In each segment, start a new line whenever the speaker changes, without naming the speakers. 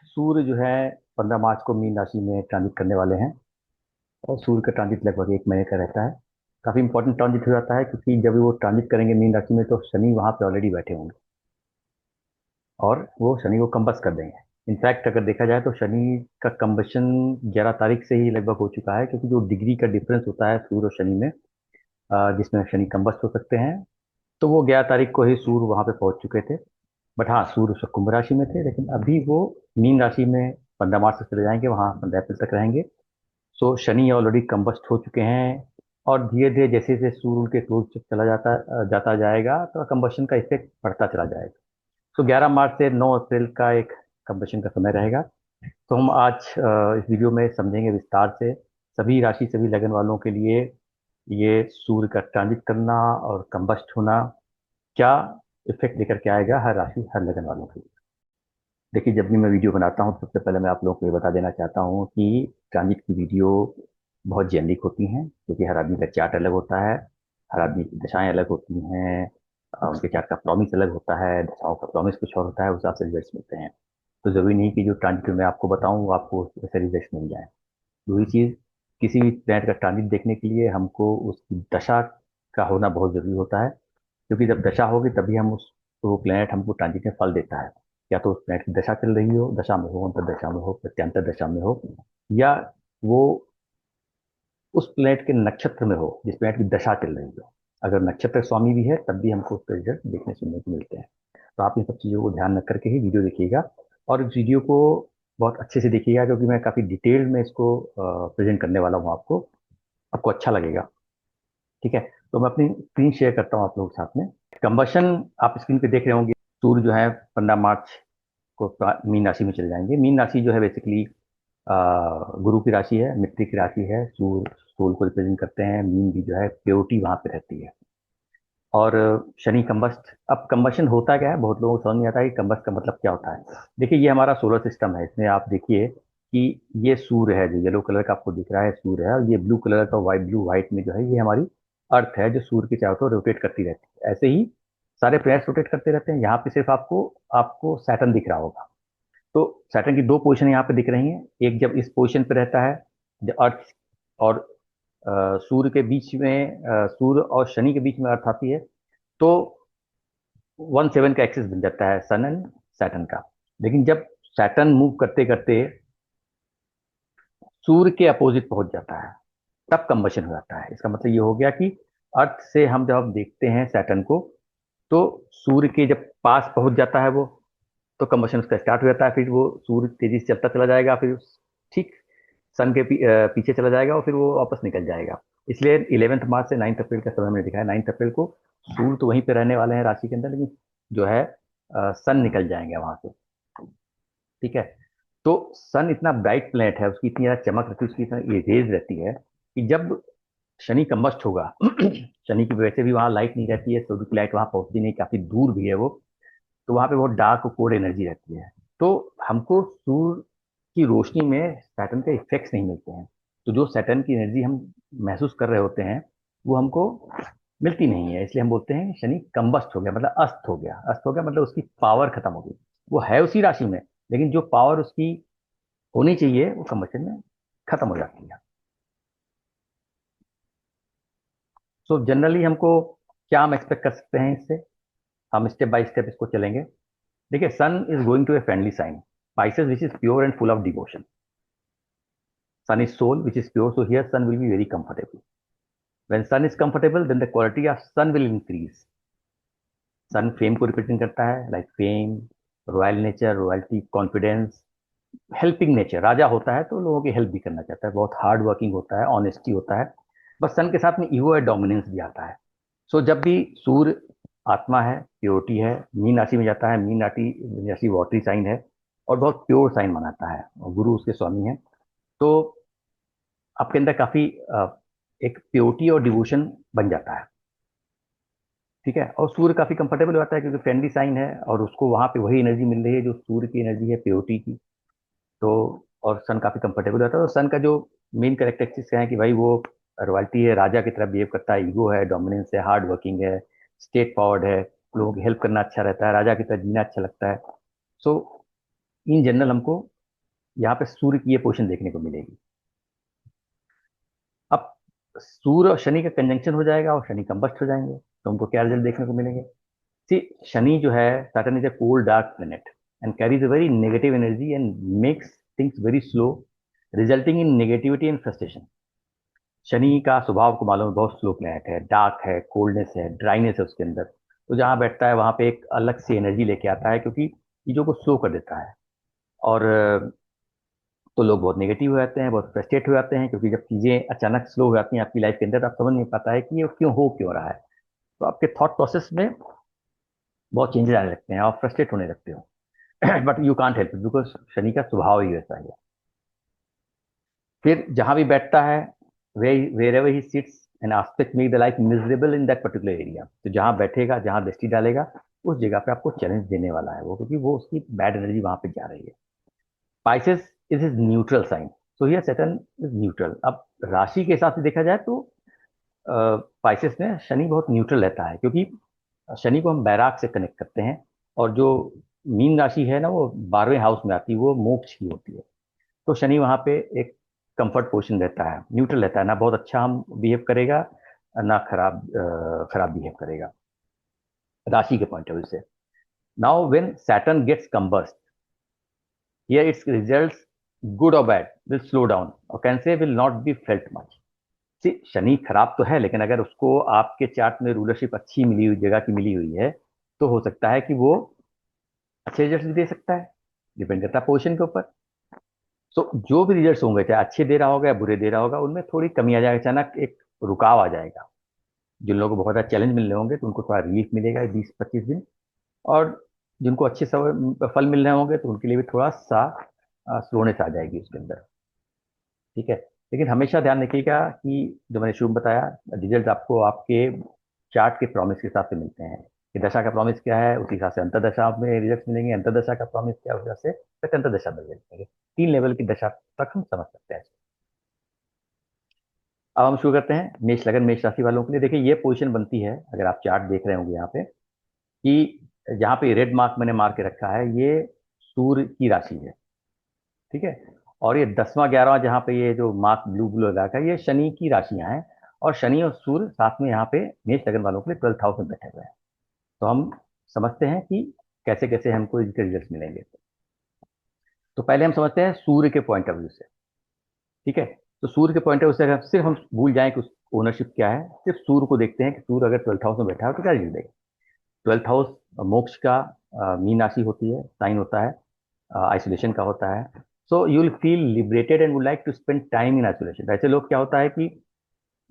सूर्य जो है 15 मार्च को मीन राशि में ट्रांजिट करने वाले हैं। और सूर्य का ट्रांजिट लगभग 1 महीने का रहता है। काफी इंपॉर्टेंट ट्रांजिट हो जाता है, क्योंकि जब वो ट्रांजिट करेंगे मीन राशि में तो शनि वहां पे ऑलरेडी बैठे होंगे और वो शनि को कंबस कर देंगे। इनफैक्ट अगर देखा जाए तो शनि का कंबशन 11 तारीख से ही लगभग हो चुका है, क्योंकि जो डिग्री का डिफरेंस होता है सूर्य और शनि में, जिसमें शनि कंबस्ट हो सकते हैं, तो वो 11 तारीख को ही सूर्य वहां पे पहुंच चुके थे। बट हाँ, सूर्य उस वक्त कुंभ राशि में थे, लेकिन अभी वो मीन राशि में 15 मार्च से चले जाएंगे, वहां 15 अप्रैल तक रहेंगे। सो शनि ऑलरेडी कंबस्ट हो चुके हैं। और धीरे धीरे जैसे जैसे सूर्य उनके क्लोज चला जाता जाएगा, तो कंबशन का इफेक्ट बढ़ता चला जाएगा। सो 11 मार्च से 9 अप्रैल का एक कंबशन का समय रहेगा। तो हम आज इस वीडियो में समझेंगे विस्तार से सभी राशि सभी लगन वालों के लिए ये सूर्य का ट्रांजिट करना और कंबस्ट होना क्या इफेक्ट लेकर के आएगा हर राशि हर लगन वालों के लिए। देखिए, जब भी मैं वीडियो बनाता हूँ तो सबसे पहले मैं आप लोगों को ये बता देना चाहता हूँ कि ट्रांजिट की वीडियो बहुत जेनरिक होती हैं, क्योंकि हर आदमी का चार्ट अलग होता है, हर आदमी की दशाएं अलग होती हैं, उनके चार्ट का प्रॉमिस अलग होता है, दशाओं का प्रॉमिस कुछ और होता है, उस हिसाब से रिजल्ट मिलते हैं। तो जरूरी नहीं कि जो ट्रांजिट मैं आपको बताऊं वो आपको वैसे रिजल्ट मिल जाए। दूसरी चीज, किसी भी प्लैनेट का ट्रांजिट देखने के लिए हमको उसकी दशा का होना बहुत जरूरी होता है, क्योंकि जब दशा होगी तभी हम उस तो वो प्लैनेट हमको ट्रांजिट में फल देता है। या तो उस प्लैनेट की दशा चल रही हो, दशा में हो, अंतर दशा में हो, प्रत्यंतर दशा में हो, या वो उस प्लैनेट के नक्षत्र में हो जिस प्लैनेट की दशा चल रही हो। अगर नक्षत्र स्वामी भी है तब भी हमको उसके रिजल्ट देखने सुनने को मिलते हैं। तो आप इन सब चीज़ों को ध्यान रख करके ही वीडियो देखिएगा, और इस वीडियो को बहुत अच्छे से देखिएगा, क्योंकि मैं काफ़ी डिटेल में इसको प्रेजेंट करने वाला हूँ आपको। आपको अच्छा लगेगा। ठीक है। तो मैं अपनी स्क्रीन शेयर करता हूँ आप लोगों के साथ में। कंबशन आप स्क्रीन पे देख रहे होंगे। सूर्य जो है 15 मार्च को मीन राशि में चले जाएंगे। मीन राशि जो है बेसिकली गुरु की राशि है, मिट्टी की राशि है। सूर्य सोल को रिप्रेजेंट करते हैं। मीन भी जो है प्योरिटी वहां पे रहती है। और शनि कंबस्ट। अब कंबशन होता क्या है, बहुत लोगों को समझ नहीं आता है कि कंबस्ट का मतलब क्या होता है। देखिए, ये हमारा सोलर सिस्टम है। इसमें आप देखिए कि ये सूर्य है, जो येलो कलर का आपको दिख रहा है सूर्य है, और ये ब्लू कलर का वाइट ब्लू व्हाइट में जो है ये हमारी अर्थ है, जो सूर्य के चारों ओर रोटेट करती रहती है। ऐसे ही सारे प्लैनेट्स रोटेट करते रहते हैं। यहाँ पे सिर्फ आपको आपको सैटर्न दिख रहा होगा। तो सैटर्न की दो पोजीशन यहाँ पे दिख रही हैं। एक जब इस पोजीशन पे रहता है, जब अर्थ और सूर्य के बीच में, सूर्य और शनि के बीच में अर्थ आती है, तो 1/7 का एक्सिस बन जाता है सन एंड सैटर्न का। लेकिन जब सैटर्न मूव करते करते सूर्य के अपोजिट पहुंच जाता है, तब कंबशन हो जाता है। इसका मतलब ये हो गया कि अर्थ से हम जब देखते हैं सैटर्न को, तो सूर्य के जब पास पहुंच जाता है वो, तो कंबशन उसका स्टार्ट हो जाता है। फिर वो सूर्य तेजी से चलता चला जाएगा, फिर ठीक सन के पीछे चला जाएगा, और फिर वो वापस निकल जाएगा। इसलिए 11 मार्च से 9 अप्रैल का समय मैंने दिखाया। 9 अप्रैल को सूर्य तो वहीं पे रहने वाले हैं राशि के अंदर, लेकिन जो है सन निकल जाएंगे वहां से। ठीक है। तो सन इतना ब्राइट प्लेनेट है, उसकी इतनी ज्यादा चमक रहती है, उसकी इतनी रेज रहती है कि जब शनि कंबस्ट होगा शनि की वजह से भी वहां लाइट नहीं रहती है, सूर्य की लाइट वहां पहुंचती नहीं, काफी दूर भी है वो। तो वहां पे बहुत डार्क और कोल्ड एनर्जी रहती है। तो हमको सूर्य की रोशनी में सैटर्न के इफेक्ट्स नहीं मिलते हैं। तो जो सैटर्न की एनर्जी हम महसूस कर रहे होते हैं, वो हमको मिलती नहीं है। इसलिए हम बोलते हैं शनि कंबस्ट हो गया, मतलब अस्त हो गया। अस्त हो गया मतलब उसकी पावर खत्म हो गई। वो है उसी राशि में, लेकिन जो पावर उसकी होनी चाहिए वो कंबशन में खत्म हो जाती है। सो जनरली हमको क्या हम एक्सपेक्ट कर सकते हैं इससे, हम स्टेप बाय स्टेप इसको चलेंगे। देखिए, sun is going to a friendly sign, Pisces, which is pure and full of devotion. Sun is soul, which is pure. So here, sun will be very comfortable. When sun is comfortable, then the quality of sun will increase. Sun fame को represent करता है, like fame, royal nature, royalty, confidence, helping nature. राजा होता है तो लोगों की help भी करना चाहता है, बहुत हार्ड वर्किंग होता है, ऑनेस्टी होता है। बस सन के साथ में ईगो और डोमिनेंस भी आता है। सो जब भी सूर्य आत्मा है, प्योरिटी है, मीन राशि में जाता है। मीन राशि वाटरी साइन है और बहुत प्योर साइन मनाता है, और गुरु उसके स्वामी है। तो आपके अंदर काफी एक प्योरिटी और डिवोशन बन जाता है। ठीक है। और सूर्य काफी कंफर्टेबल हो जाता है, क्योंकि फ्रेंडली साइन है और उसको वहां पे वही एनर्जी मिल रही है जो सूर्य की एनर्जी है, प्योरिटी की। तो और सन काफी कंफर्टेबल हो जाता है। और सन का जो मेन कैरेक्टरिस्टिक्स है कि भाई वो रॉयल्टी है, राजा की तरह बिहेव करता है, ईगो है, डोमिनेंस है, हार्ड वर्किंग है, स्ट्रेट फॉरवर्ड है, लोगों की हेल्प करना अच्छा रहता है, राजा की तरह जीना अच्छा लगता है। सो इन जनरल हमको यहाँ पे सूर्य की ये पोजीशन देखने को मिलेगी। अब सूर्य और शनि का कंजंक्शन हो जाएगा और शनि कंबस्ट हो जाएंगे, तो हमको क्या रिजल्ट देखने को मिलेंगे? सी, शनि जो है, Saturn is a cold dark planet and carries a very negative energy and makes things very slow, resulting in negativity and frustration. Shani का स्वभाव को मालूम है, बहुत स्लो प्लेनेट है, डार्क है, कोल्डनेस है, ड्राइनेस है उसके अंदर। तो जहाँ बैठता है वहां पे एक अलग सी एनर्जी लेके आता है, क्योंकि चीजों को स्लो कर देता है। और तो लोग बहुत नेगेटिव हो जाते हैं, बहुत फ्रस्ट्रेट हो जाते हैं, क्योंकि जब चीजें अचानक स्लो हो जाती हैं आपकी लाइफ के अंदर, तो आप समझ नहीं पाता है कि ये क्यों हो क्यों रहा है। तो आपके थॉट प्रोसेस में बहुत चेंजेस आने लगते हैं, आप फ्रस्ट्रेट होने लगते हो। But you can't help it, because Shani का स्वभाव ही वैसा है। फिर जहां भी बैठता है, wherever he sits, an aspect make the life miserable in that particular area. तो जहां बैठेगा, जहां दृष्टि डालेगा, उस जगह पे आपको चैलेंज देने वाला है वो, क्योंकि वो उसकी बैड एनर्जी वहां पे जा रही है। Pisces is is neutral sign, so here Saturn is neutral. अब राशि के हिसाब से देखा जाए तो पाइसेस में शनि बहुत न्यूट्रल रहता है, क्योंकि शनि को हम बैराग से कनेक्ट करते हैं। और जो मीन राशि है ना, वो 12वें हाउस में आती है, वो मोक्ष की होती है। तो शनि वहां पे एक कंफर्ट पोजिशन रहता है, न्यूट्रल रहता है, ना बहुत अच्छा हम बिहेव करेगा, ना खराब बिहेव करेगा राशि के पॉइंट ऑफ व्यू से। Now when Saturn gets combust, here its results, good और बैड, विल स्लो डाउन और can say will not be felt much. See, शनि खराब तो है, लेकिन अगर उसको आपके चार्ट में रूलरशिप अच्छी मिली हुई, जगह की मिली हुई है, तो हो सकता है कि वो अच्छे रिजल्ट भी दे सकता है। डिपेंड करता है पोजिशन के ऊपर। तो जो भी रिजल्ट्स होंगे, चाहे अच्छे दे रहा होगा या बुरे दे रहा होगा, उनमें थोड़ी कमी आ जाएगी, अचानक एक रुकाव आ जाएगा। जिन लोगों को बहुत ज़्यादा चैलेंज मिल रहे होंगे, तो उनको थोड़ा रिलीफ मिलेगा 20-25 दिन। और जिनको अच्छे फल मिल रहे होंगे, तो उनके लिए भी थोड़ा सा स्लोनेस आ जाएगी उसके अंदर। ठीक है। लेकिन हमेशा ध्यान रखिएगा कि जो मैंने शुरू में बताया, रिजल्ट आपको आपके चार्ट के प्रॉमिस के हिसाब से मिलते हैं कि दशा का प्रॉमिस क्या है, उसी हिसाब से अंतरदशा में रिजल्ट मिलेंगे, अंतरदशा का प्रॉमिस क्या है, उस हिसाब से प्रत्यंतर दशा में रिजल्ट मिलेंगे। 3 लेवल की दशा तक हम समझ सकते हैं। अब हम शुरू करते हैं मेष लगन, मेष राशि वालों के लिए। देखिए, ये पोजीशन बनती है, अगर आप चार्ट देख रहे होंगे यहाँ पे, कि जहाँ पे रेड मार्क मैंने मार के रखा है, ये सूर्य की राशि है। ठीक है। और ये 10वां 11वां, जहाँ पे ये जो मार्क ब्लू ब्लू लगा है, ये शनि की राशियां हैं। और शनि और सूर्य साथ में यहाँ पे मेष लगन वालों के लिए 12th हाउस में बैठे हुए हैं। तो हम समझते हैं कि कैसे कैसे हमको इनके रिजल्ट मिलेंगे। तो पहले हम समझते हैं सूर्य के पॉइंट ऑफ व्यू से। ठीक है। तो सूर्य के पॉइंट ऑफ व्यू से अगर सिर्फ हम भूल जाएं कि ओनरशिप क्या है, सिर्फ सूर्य को देखते हैं कि सूर्य अगर 12th हाउस में बैठा है तो क्या रिजल्ट देगा। 12th हाउस मोक्ष का मीन राशि होती है, साइन होता है, आइसोलेशन का होता है। So you will feel liberated and would like to spend time in isolation. ऐसे लोग क्या होता है कि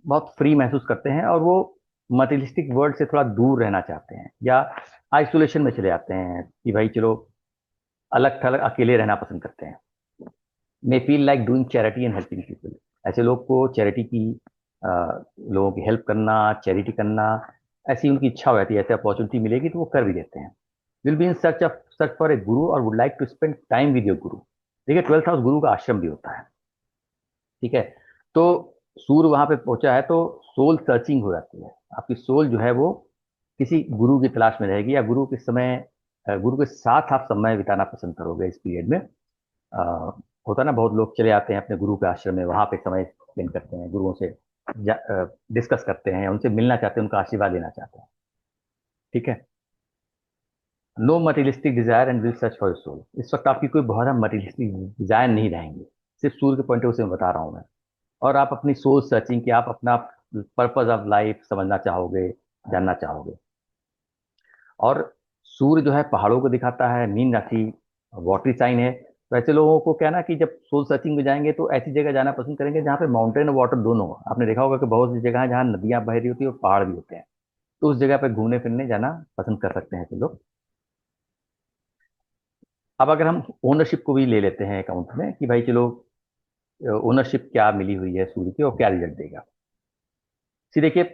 बहुत फ्री महसूस करते हैं, और वो मटेरियलिस्टिक वर्ल्ड से थोड़ा दूर रहना चाहते हैं, या आइसोलेशन में चले जाते हैं कि भाई चलो अलग थलग अकेले रहना पसंद करते हैं। May feel like doing charity and helping people. ऐसे लोग को चैरिटी की, अ, लोगों की हेल्प करना, चैरिटी करना, ऐसी उनकी इच्छा हो जाती है, ऐसे अपॉर्चुनिटी मिलेगी तो वो कर भी देते हैं। Will be in search for a guru और would like to spend time with your guru. देखिए, 12th हाउस गुरु का आश्रम भी होता है। ठीक है। तो सूर्य वहां पे पहुंचा है, तो सोल सर्चिंग हो जाती है। आपकी सोल जो है वो किसी गुरु की तलाश में रहेगी, या गुरु के साथ आप समय बिताना पसंद करोगे इस पीरियड में। अ, होता है ना, बहुत लोग चले आते हैं अपने गुरु के आश्रम में, वहां पे समय स्पेंड करते हैं, गुरुओं से डिस्कस करते हैं, उनसे मिलना चाहते हैं, उनका आशीर्वाद लेना चाहते हैं। ठीक है। No materialistic desire and will search for soul. इस वक्त आपकी कोई बहुत मटेरियलिस्टिक डिजायर नहीं रहेंगी। सिर्फ सूर्य के पॉइंट ऑफ व्यू से मैं बता रहा हूँ मैं। और आप अपनी सोल सर्चिंग की, आप अपना पर्पज ऑफ लाइफ समझना चाहोगे, जानना चाहोगे। और सूर्य जो है पहाड़ों को दिखाता है, मीन राशि वाटरी साइन है। तो ऐसे लोगों को क्या ना, कि जब सोल सर्चिंग में जाएंगे तो ऐसी जगह जाना पसंद करेंगे जहाँ पे माउंटेन और वाटर दोनों हो। आपने देखा होगा कि बहुत सी जगह है जहाँ नदियां बह रही होती है और पहाड़ भी होते हैं, तो उस जगह पे घूमने फिरने जाना पसंद कर सकते हैं ऐसे लोग। अब अगर हम ओनरशिप को भी ले लेते हैं अकाउंट में, कि भाई चलो ओनरशिप क्या मिली हुई है सूर्य की और क्या रिजल्ट देगा। सी, देखिए,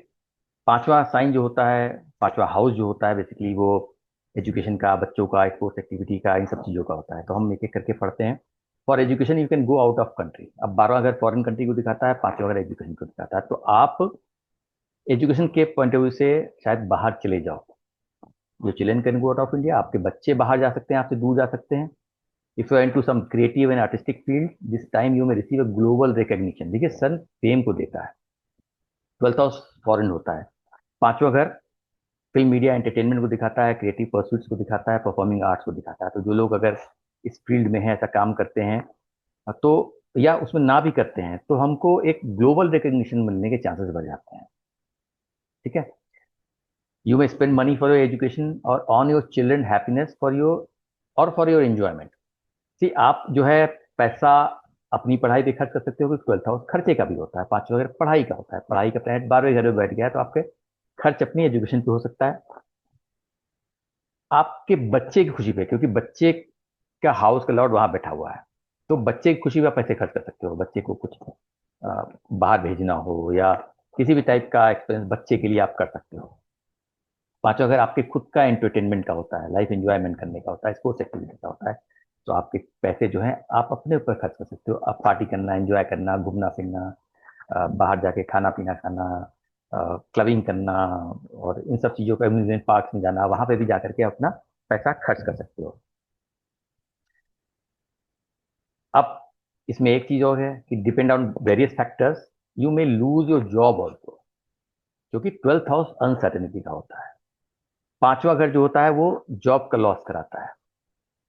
5वां साइन जो होता है, 5वां हाउस जो होता है, बेसिकली वो एजुकेशन का, बच्चों का, स्पोर्ट्स एक्टिविटी का, इन सब चीज़ों का होता है। तो हम एक एक करके पढ़ते हैं। For education you can go out of country. अब 12वां अगर फॉरेन कंट्री को दिखाता है, 5वां अगर एजुकेशन को दिखाता है, तो आप एजुकेशन के पॉइंट ऑफ व्यू से शायद बाहर चले जाओ। जो children can go out of India, आपके बच्चे बाहर जा सकते हैं, आपसे दूर जा सकते हैं। If you are into some creative and artistic field, this time you may receive a global recognition. देखिए सन फेम को देता है। ट्वेल्थ हाउस फॉरेन होता है। पांचवा घर फिल्म मीडिया एंटरटेनमेंट को दिखाता है, क्रिएटिव परस्यूट्स को दिखाता है, परफॉर्मिंग आर्ट्स को दिखाता है। तो जो लोग अगर इस फील्ड में है, ऐसा काम करते हैं, तो या उसमें ना भी करते हैं, तो हमको एक ग्लोबल रिकग्निशन मिलने के चांसेस बढ़ जाते हैं। ठीक है। You may spend money for your education और on your children happiness for your और फॉर योर एंजॉयमेंट। सी आप जो है पैसा अपनी पढ़ाई पे खर्च कर सकते हो, कि ट्वेल्थ हाउस खर्चे का भी होता है, पांचवा अगर पढ़ाई का होता है, पढ़ाई का प्लान 12वें घर में बैठ गया है, तो आपके खर्च अपनी एजुकेशन पे हो सकता है, आपके बच्चे की खुशी पे, क्योंकि बच्चे का हाउस का लॉर्ड वहां बैठा हुआ है, तो बच्चे की खुशी पे आप पैसे खर्च कर सकते हो। बच्चे को कुछ बाहर भेजना हो या किसी भी टाइप का एक्सपीरियंस बच्चे के लिए आप कर सकते हो। पांचवा अगर आपके खुद का एंटरटेनमेंट का होता है, लाइफ एंजॉयमेंट करने का होता है, स्पोर्ट्स एक्टिविटी का होता है, तो आपके पैसे जो है आप अपने ऊपर खर्च कर सकते हो। आप पार्टी करना, एंजॉय करना, घूमना फिरना, बाहर जाके खाना पीना खाना, क्लबिंग करना, और इन सब चीज़ों का, अम्यूजमेंट पार्क में जाना, वहां पे भी जाकर के अपना पैसा खर्च कर सकते हो। अब इसमें एक चीज और है कि depend on various factors you may lose your job also, क्योंकि ट्वेल्थ हाउस अनसर्टेनिटी का होता है। पांचवा घर जो होता है वो जॉब का लॉस कराता है,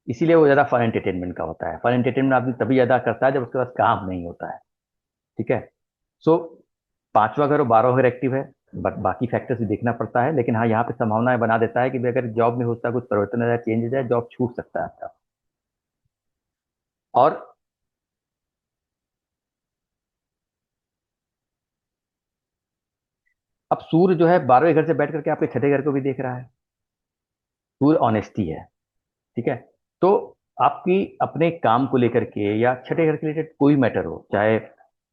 इसीलिए वो ज्यादा फन एंटरटेनमेंट का होता है। फन एंटरटेनमेंट आदमी तभी ज्यादा करता है जब उसके पास काम नहीं होता है। ठीक है। सो पांचवा घर और 12वां घर एक्टिव है, बट बाकी फैक्टर्स भी देखना पड़ता है। लेकिन हाँ, यहाँ पे संभावनाएं बना देता है कि भाई अगर जॉब में होता है कुछ परिवर्तन हो जाए, चेंज हो जाए, जॉब छूट सकता है आपका। और अब सूर्य जो है 12वें घर से बैठ करके आपके छठे घर को भी देख रहा है। सूर्य ऑनेस्टी है। ठीक है। तो आपकी अपने काम को लेकर के या छठे घर के रिलेटेड कोई मैटर हो, चाहे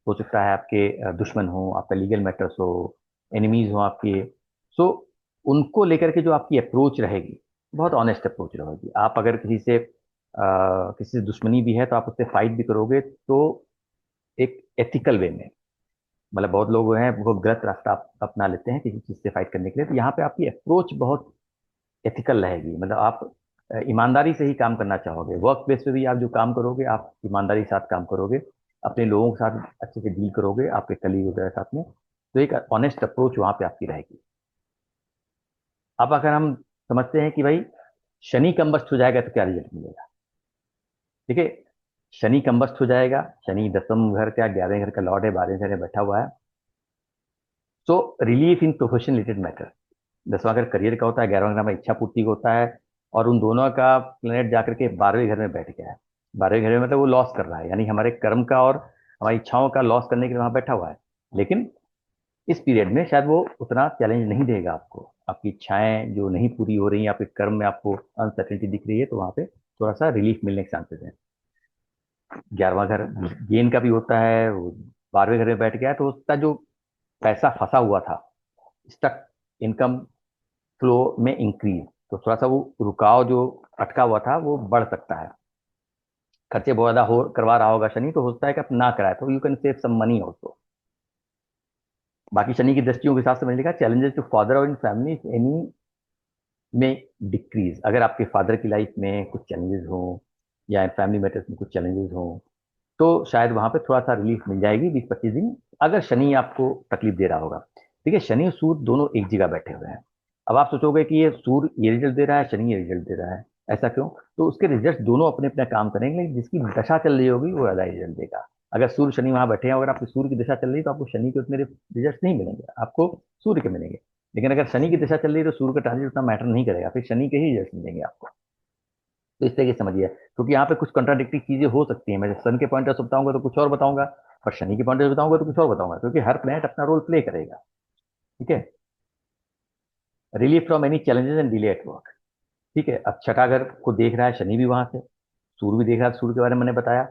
हो सकता है आपके दुश्मन हो, आपका लीगल मैटर्स हो, एनिमीज हो आपके, सो उनको लेकर के जो आपकी अप्रोच रहेगी, बहुत ऑनेस्ट अप्रोच रहेगी। आप अगर किसी से दुश्मनी भी है, तो आप उससे फाइट भी करोगे, तो एक एथिकल वे में। मतलब बहुत लोग हैं वो गलत रास्ता अपना लेते हैं किसी चीज से फाइट करने के लिए, तो यहाँ पे आपकी अप्रोच बहुत एथिकल रहेगी। मतलब आप ईमानदारी से ही काम करना चाहोगे। वर्क प्लेस पे भी आप जो काम करोगे, आप ईमानदारी के साथ काम करोगे, अपने लोगों के साथ अच्छे से डील करोगे, आपके कलीग वगैरह के साथ में, तो एक ऑनेस्ट अप्रोच वहां पे आपकी रहेगी। अब अगर हम समझते हैं कि भाई शनि कंबस्ट हो जाएगा तो क्या रिजल्ट मिलेगा। देखिए, शनि कंबस्ट हो जाएगा, शनि दसम घर का 11वें घर का लॉर्ड है, 12वें घर में बैठा हुआ है, तो relief in profession related matter. 10वां घर करियर का होता है, 11वां घर हमारी इच्छा पूर्ति का होता है, और उन दोनों का प्लेनेट जाकर के 12वें घर में बैठ गया है। 12वें घर में मतलब वो लॉस कर रहा है, यानी हमारे कर्म का और हमारी इच्छाओं का लॉस करने के लिए वहां बैठा हुआ है। लेकिन इस पीरियड में शायद वो उतना चैलेंज नहीं देगा आपको। आपकी इच्छाएं जो नहीं पूरी हो रही हैं, आपके कर्म में आपको अनसर्टेनिटी दिख रही है, तो वहां पे थोड़ा सा रिलीफ मिलने के चांसेस हैं। 11वां घर गेन का भी होता है, वो 12वें घर में बैठ गया है, तो उसका जो पैसा फंसा हुआ था, स्टक इनकम फ्लो में इंक्रीज, तो थोड़ा सा वो रुकाव जो अटका हुआ था वो बढ़ सकता है। खर्चे बहुत ज्यादा हो करवा रहा होगा शनि, तो हो सकता है कि आप ना कराए, तो you can save some money also. बाकी शनि की दृष्टियों के हिसाब से मैंने लिखा चैलेंजेस टू फादर और इन फैमिली एनी में डिक्रीज। अगर आपके फादर की लाइफ में कुछ चैलेंजेस हो या फैमिली मैटर्स में कुछ चैलेंजेस हो, तो शायद वहां पे थोड़ा सा रिलीफ मिल जाएगी 20-25 दिन, अगर शनि आपको तकलीफ दे रहा होगा। ठीक है। शनि और सूर्य दोनों एक जगह बैठे हुए हैं। अब आप सोचोगे कि ये सूर्य ये रिजल्ट दे रहा है, शनि ये रिजल्ट दे रहा है, ऐसा क्यों? तो उसके रिजल्ट दोनों अपने अपने काम करेंगे, लेकिन जिसकी दशा चल रही होगी वो ज्यादा रिजल्ट देगा। अगर सूर्य शनि वहां बैठे हैं, अगर आपकी सूर्य की दशा चल रही है, तो आपको शनि के उतने रिजल्ट नहीं मिलेंगे, आपको सूर्य के मिलेंगे। लेकिन अगर शनि की दशा चल रही है, तो सूर्य का ट्रांजिट उतना मैटर नहीं करेगा, फिर शनि के ही रिजल्ट मिलेंगे आपको। तो इस तरीके से समझिए, क्योंकि यहाँ पे कुछ कंट्राडिक्टरी चीजें हो सकती हैं। मैं सन के पॉइंट ऑफ से बताऊंगा तो कुछ और बताऊंगा, और शनि के पॉइंट ऑफ से बताऊंगा तो कुछ और बताऊंगा, क्योंकि हर प्लेनेट अपना रोल प्ले करेगा। ठीक है। Relief from any challenges and delay at work. ठीक है। अब छठा घर को देख रहा है शनि भी वहां से, सूर्य भी देख रहा है, सूर्य के बारे में मैंने बताया,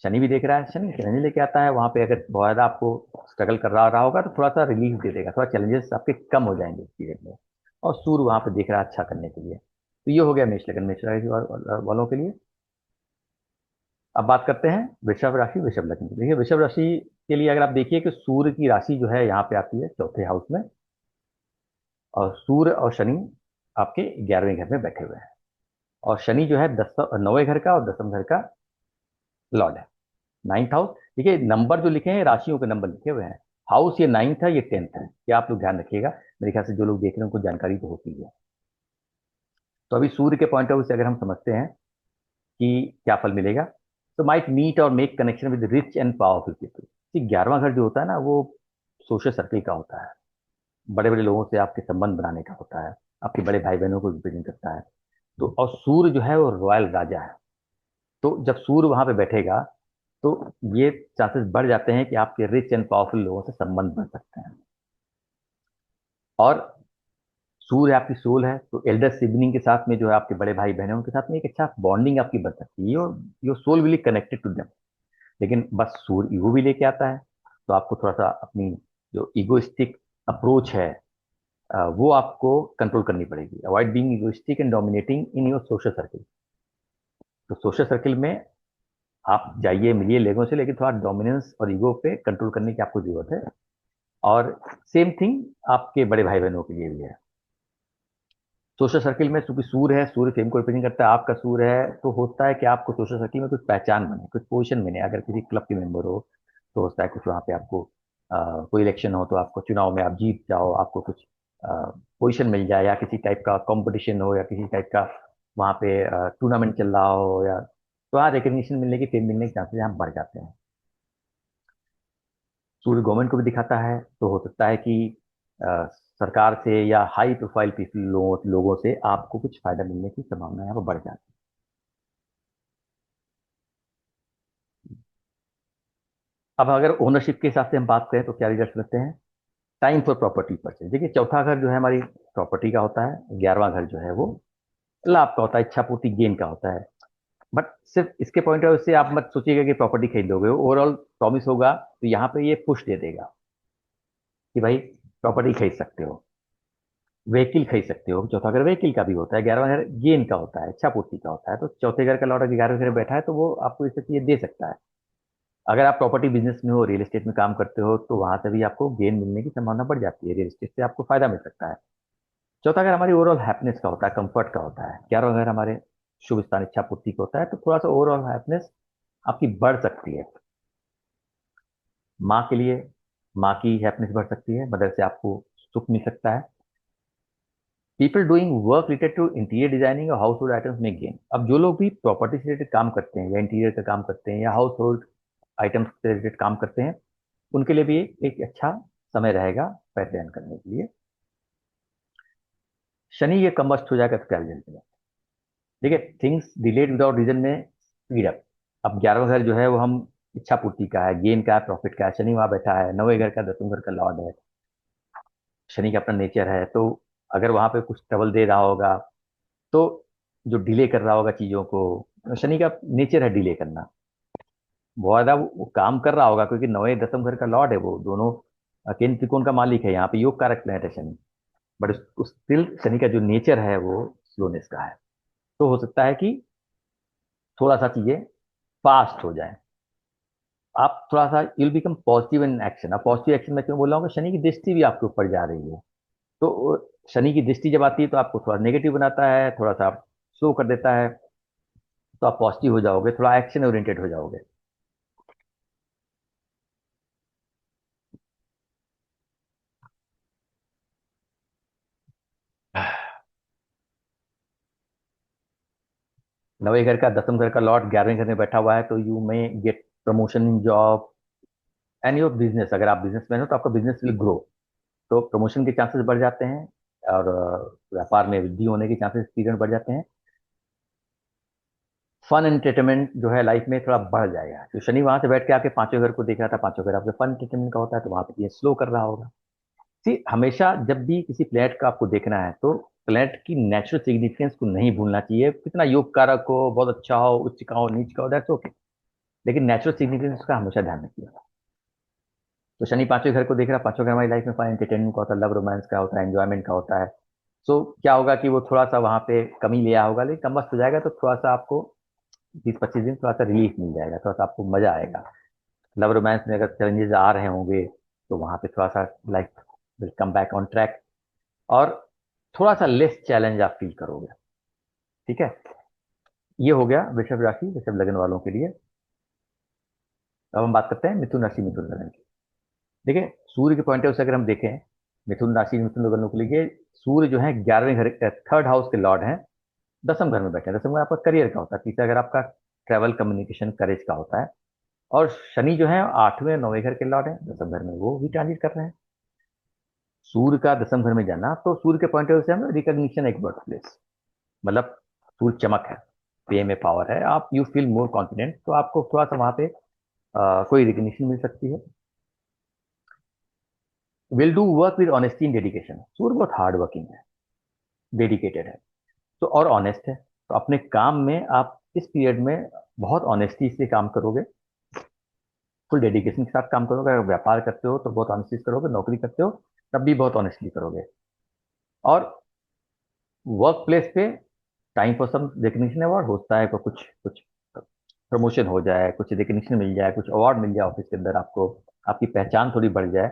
शनि भी देख रहा है। शनि चैलेंज लेके आता है वहां पे, अगर बहुत ज्यादा आपको स्ट्रगल कर रहा होगा, तो थोड़ा सा रिलीफ दे देगा, थोड़ा चैलेंजेस आपके कम हो जाएंगे इस पीरियड में। और सूर्य वहां पे देख रहा है अच्छा करने के लिए। तो ये हो गया मेष लगन, मेष राशि वालों के लिए। अब बात करते हैं वृषभ राशि, वृषभ लग्न की। देखिए वृषभ राशि के लिए अगर आप देखिए कि सूर्य की राशि जो है यहाँ पे आती है चौथे हाउस में, और सूर्य और शनि आपके 11वें घर में बैठे हुए हैं। और शनि जो है 9वें घर का और 10वें घर का लॉर्ड है। 9th हाउस, देखिए नंबर जो लिखे हैं राशियों के नंबर लिखे हुए हैं। हाउस ये 9th है, ये 10th है, ये आप लोग ध्यान रखिएगा। मेरे ख्याल से जो लोग देख रहे हैं उनको जानकारी तो होती है। तो अभी सूर्य के पॉइंट ऑफ व्यू से अगर हम समझते हैं कि क्या फल मिलेगा, तो माइट मीट और make connection with rich and powerful people. 11वां घर जो होता है ना, वो सोशल सर्किल का होता है, बड़े बड़े लोगों से आपके संबंध बनाने का होता है, आपके बड़े भाई बहनों को रिप्रेजेंट करता है। तो और सूर्य जो है वो रॉयल राजा है। तो जब सूर्य वहां पे बैठेगा तो ये चांसेस बढ़ जाते हैं कि आपके रिच एंड पावरफुल लोगों से संबंध बन सकते हैं। और सूर्य आपकी सोल है, तो एल्डर सिबलिंग के साथ में जो है आपके बड़े भाई बहन हैं उनके साथ में एक अच्छा बॉन्डिंग आपकी बन सकती है, और your soul will connected to them. लेकिन बस सूर्य ईगो भी लेके आता है, तो आपको थोड़ा सा अपनी जो ईगोइस्टिक अप्रोच है वो आपको कंट्रोल करनी पड़ेगी। Avoid being egoistic and dominating in your social circle. तो सोशल सर्किल में आप जाइए मिलिए लोगों से, लेकिन थोड़ा डोमिनेंस और ईगो पे कंट्रोल करने की आपको जरूरत है। और सेम थिंग आपके बड़े भाई बहनों के लिए भी है। सोशल सर्किल में चूंकि सूर्य है, सूर्य फेम को रिप्रेजेंट करता है, आपका सूर्य है, तो होता है कि आपको सोशल सर्किल में कुछ पहचान बने, कुछ पोजीशन बने। अगर किसी क्लब के मेंबर हो तो होता है कुछ वहाँ पे आपको कोई इलेक्शन हो तो आपको चुनाव में आप जीत जाओ, आपको कुछ पोजीशन मिल जाए, या किसी टाइप का कंपटीशन हो, या किसी टाइप का वहाँ पे टूर्नामेंट चल रहा हो, या तो वहाँ रिकग्निशन मिलने की, फेम मिलने के चांसेस यहाँ बढ़ जाते हैं। सूर्य गवर्नमेंट को भी दिखाता है, तो हो सकता है कि सरकार से या हाई प्रोफाइल पीपल लोगों से आपको कुछ फायदा मिलने की संभावना यहाँ पर बढ़ जाती है। अब अगर ओनरशिप के हिसाब से हम बात करें तो क्या रिजल्ट लगते हैं? Time for property purchase. देखिए चौथा घर जो है हमारी प्रॉपर्टी का होता है, 11वां घर जो है वो लाभ का होता है, इच्छा पूर्ति गेन का होता है। बट सिर्फ इसके पॉइंट ऑफ व्यू से आप मत सोचिएगा कि प्रॉपर्टी खरीद लोगे, ओवरऑल प्रॉमिस होगा तो यहाँ पे ये पुश दे देगा कि भाई प्रॉपर्टी खरीद सकते हो, व्हीकिल खरीद सकते हो। चौथा घर व्हीकिल का भी होता है, 11वां घर गेन का होता है, इच्छा पूर्ति का होता है। तो चौथे घर का लॉर्ड अगर 11वें घर में बैठा है तो वो आपको इस चीजें दे सकता है। अगर आप प्रॉपर्टी बिजनेस में हो, रियल एस्टेट में काम करते हो, तो वहां से भी आपको गेन मिलने की संभावना बढ़ जाती है, रियल एस्टेट से आपको फायदा मिल सकता है। चौथा घर हमारी ओवरऑल हैप्पीनेस का होता है, कंफर्ट का होता है। 11वां घर हमारे शुभ स्थान इच्छा पूर्ति का होता है, तो थोड़ा सा ओवरऑल हैप्पीनेस आपकी बढ़ सकती है। माँ के लिए, माँ की हैप्पीनेस बढ़ सकती है, मदर से आपको सुख मिल सकता है। People doing work related to interior designing और हाउस होल्ड आइटम्स में गेन। अब जो लोग भी प्रॉपर्टी से रिलेटेड काम करते हैं, या इंटीरियर का काम करते हैं, या हाउस होल्ड आइटम्स से रिलेटेड काम करते हैं, उनके लिए भी एक अच्छा समय रहेगा पैसे अर्न करने के लिए। शनि ये कम्बस्ट हो जाएगा तो क्या रिजल्ट मिलेगा? देखिए थिंग्स डिलेड विदाउट रीजन में स्पीड अप। अब 11वां घर जो है वो हम इच्छा पूर्ति का है, गेन का है, प्रॉफिट का है। शनि वहां बैठा है, 9वें घर का 10वें घर का लॉर्ड है, शनि का अपना नेचर है। तो अगर वहां पे कुछ ट्रबल दे रहा होगा, तो जो डिले कर रहा होगा चीजों को, शनि का नेचर है डिले करना। बहुत ज्यादा वो काम कर रहा होगा, क्योंकि 9वें 10वें घर का लॉर्ड है, वो दोनों केंद्र त्रिकोण का मालिक है, यहाँ पे योग कारक प्लैनेट है शनि। बट उस स्टिल शनि का जो नेचर है वो स्लोनेस का है। तो हो सकता है कि थोड़ा सा चीजें फास्ट हो जाए, आप थोड़ा सा will become positive in action. अब पॉजिटिव एक्शन में क्यों बोल रहा हूँ कि शनि की दृष्टि भी आपके ऊपर जा रही है। तो शनि की दृष्टि जब आती है तो आपको थोड़ा नेगेटिव बनाता है, थोड़ा सा स्लो कर देता है। तो आप पॉजिटिव हो जाओगे, थोड़ा एक्शन ओरिएंटेड हो जाओगे। 9वें घर का 10वें घर का लॉर्ड 11वें घर में बैठा हुआ है, तो you may get promotion in job and your business. अगर आप बिजनेसमैन हो तो आपका बिजनेस विल ग्रो, तो प्रमोशन के चांसेस बढ़ जाते हैं, और व्यापार में वृद्धि होने के चांसेस पीरियड बढ़ जाते हैं। फन एंटरटेनमेंट जो है लाइफ में थोड़ा बढ़ जाएगा। तो शनि वहां से बैठ के आपके 5वें घर को देख रहा था, 5वें घर आपके फन एंटरटेनमेंट का होता है, तो वहां पे ये स्लो कर रहा होगा। सी हमेशा जब भी किसी प्लेनेट का आपको देखना है तो प्लेनेट की नेचुरल सिग्निफिकेंस को नहीं भूलना चाहिए। कितना योग कारक हो, बहुत अच्छा हो, उच्च का हो, नीच का हो, दैट्स ओके, लेकिन नेचुरल सिग्निफिकेंस का हमेशा ध्यान रखिए। तो शनि 5वें घर को देख रहा है, 5वां घर हमारी लाइफ में फन एंटरटेनमेंट का होता है, लव रोमांस का होता है, एंजॉयमेंट का होता है। सो क्या होगा कि वो थोड़ा सा वहां पे कमी लिया होगा, लेकिन कम वक्त हो जाएगा, तो थोड़ा सा आपको 20-25 दिन थोड़ा सा रिलीफ मिल जाएगा, थोड़ा सा आपको मजा आएगा। लव रोमांस में अगर चैलेंजेस आ रहे होंगे तो वहां पे थोड़ा सा life will come back on track, और थोड़ा सा लेस चैलेंज आप फील करोगे। ठीक है। ये हो गया वृषभ राशि, वृषभ लगन वालों के लिए। अब हम बात करते हैं मिथुन राशि, मिथुन लगन की। देखिए, सूर्य के पॉइंट ऑफ से अगर हम देखें मिथुन राशि, मिथुन लगन के लिए, सूर्य जो है 11वें घर, थर्ड हाउस के लॉर्ड हैं, दसम घर में बैठे हैं। दसम घर आपका करियर का होता है, तीसरा घर आपका ट्रैवल, कम्युनिकेशन, करेज का होता है। और शनि जो है 8वें 9वें घर के लॉर्ड है, दसम घर में वो भी ट्रांजिट कर रहे हैं। सूर्य का दसम घर में जाना, तो सूर्य के पॉइंट ऑफ से हम रिकॉग्निशन, एक बर्थ प्लेस, मतलब सूर्य चमक है, फेम में पावर है, आप यू फील मोर कॉन्फिडेंट, तो आपको थोड़ा सा वहां पे कोई रिकग्निशन मिल सकती है। Will do work with honesty and dedication, सूर्य बहुत हार्ड वर्किंग है, डेडिकेटेड है, तो और ऑनेस्ट है, तो अपने काम में आप इस पीरियड में बहुत ऑनेस्टी से काम करोगे, फुल डेडिकेशन के साथ काम करोगे। अगर व्यापार करते हो तो बहुत ऑनेस्टी से करोगे, नौकरी करते हो तब भी बहुत ऑनेस्टली करोगे। और वर्क प्लेस पे time for some recognition award होता है, को कुछ कुछ प्रमोशन हो जाए, कुछ रिकग्निशन मिल जाए, कुछ अवार्ड मिल जाए ऑफिस के अंदर आपको, आपकी पहचान थोड़ी बढ़ जाए।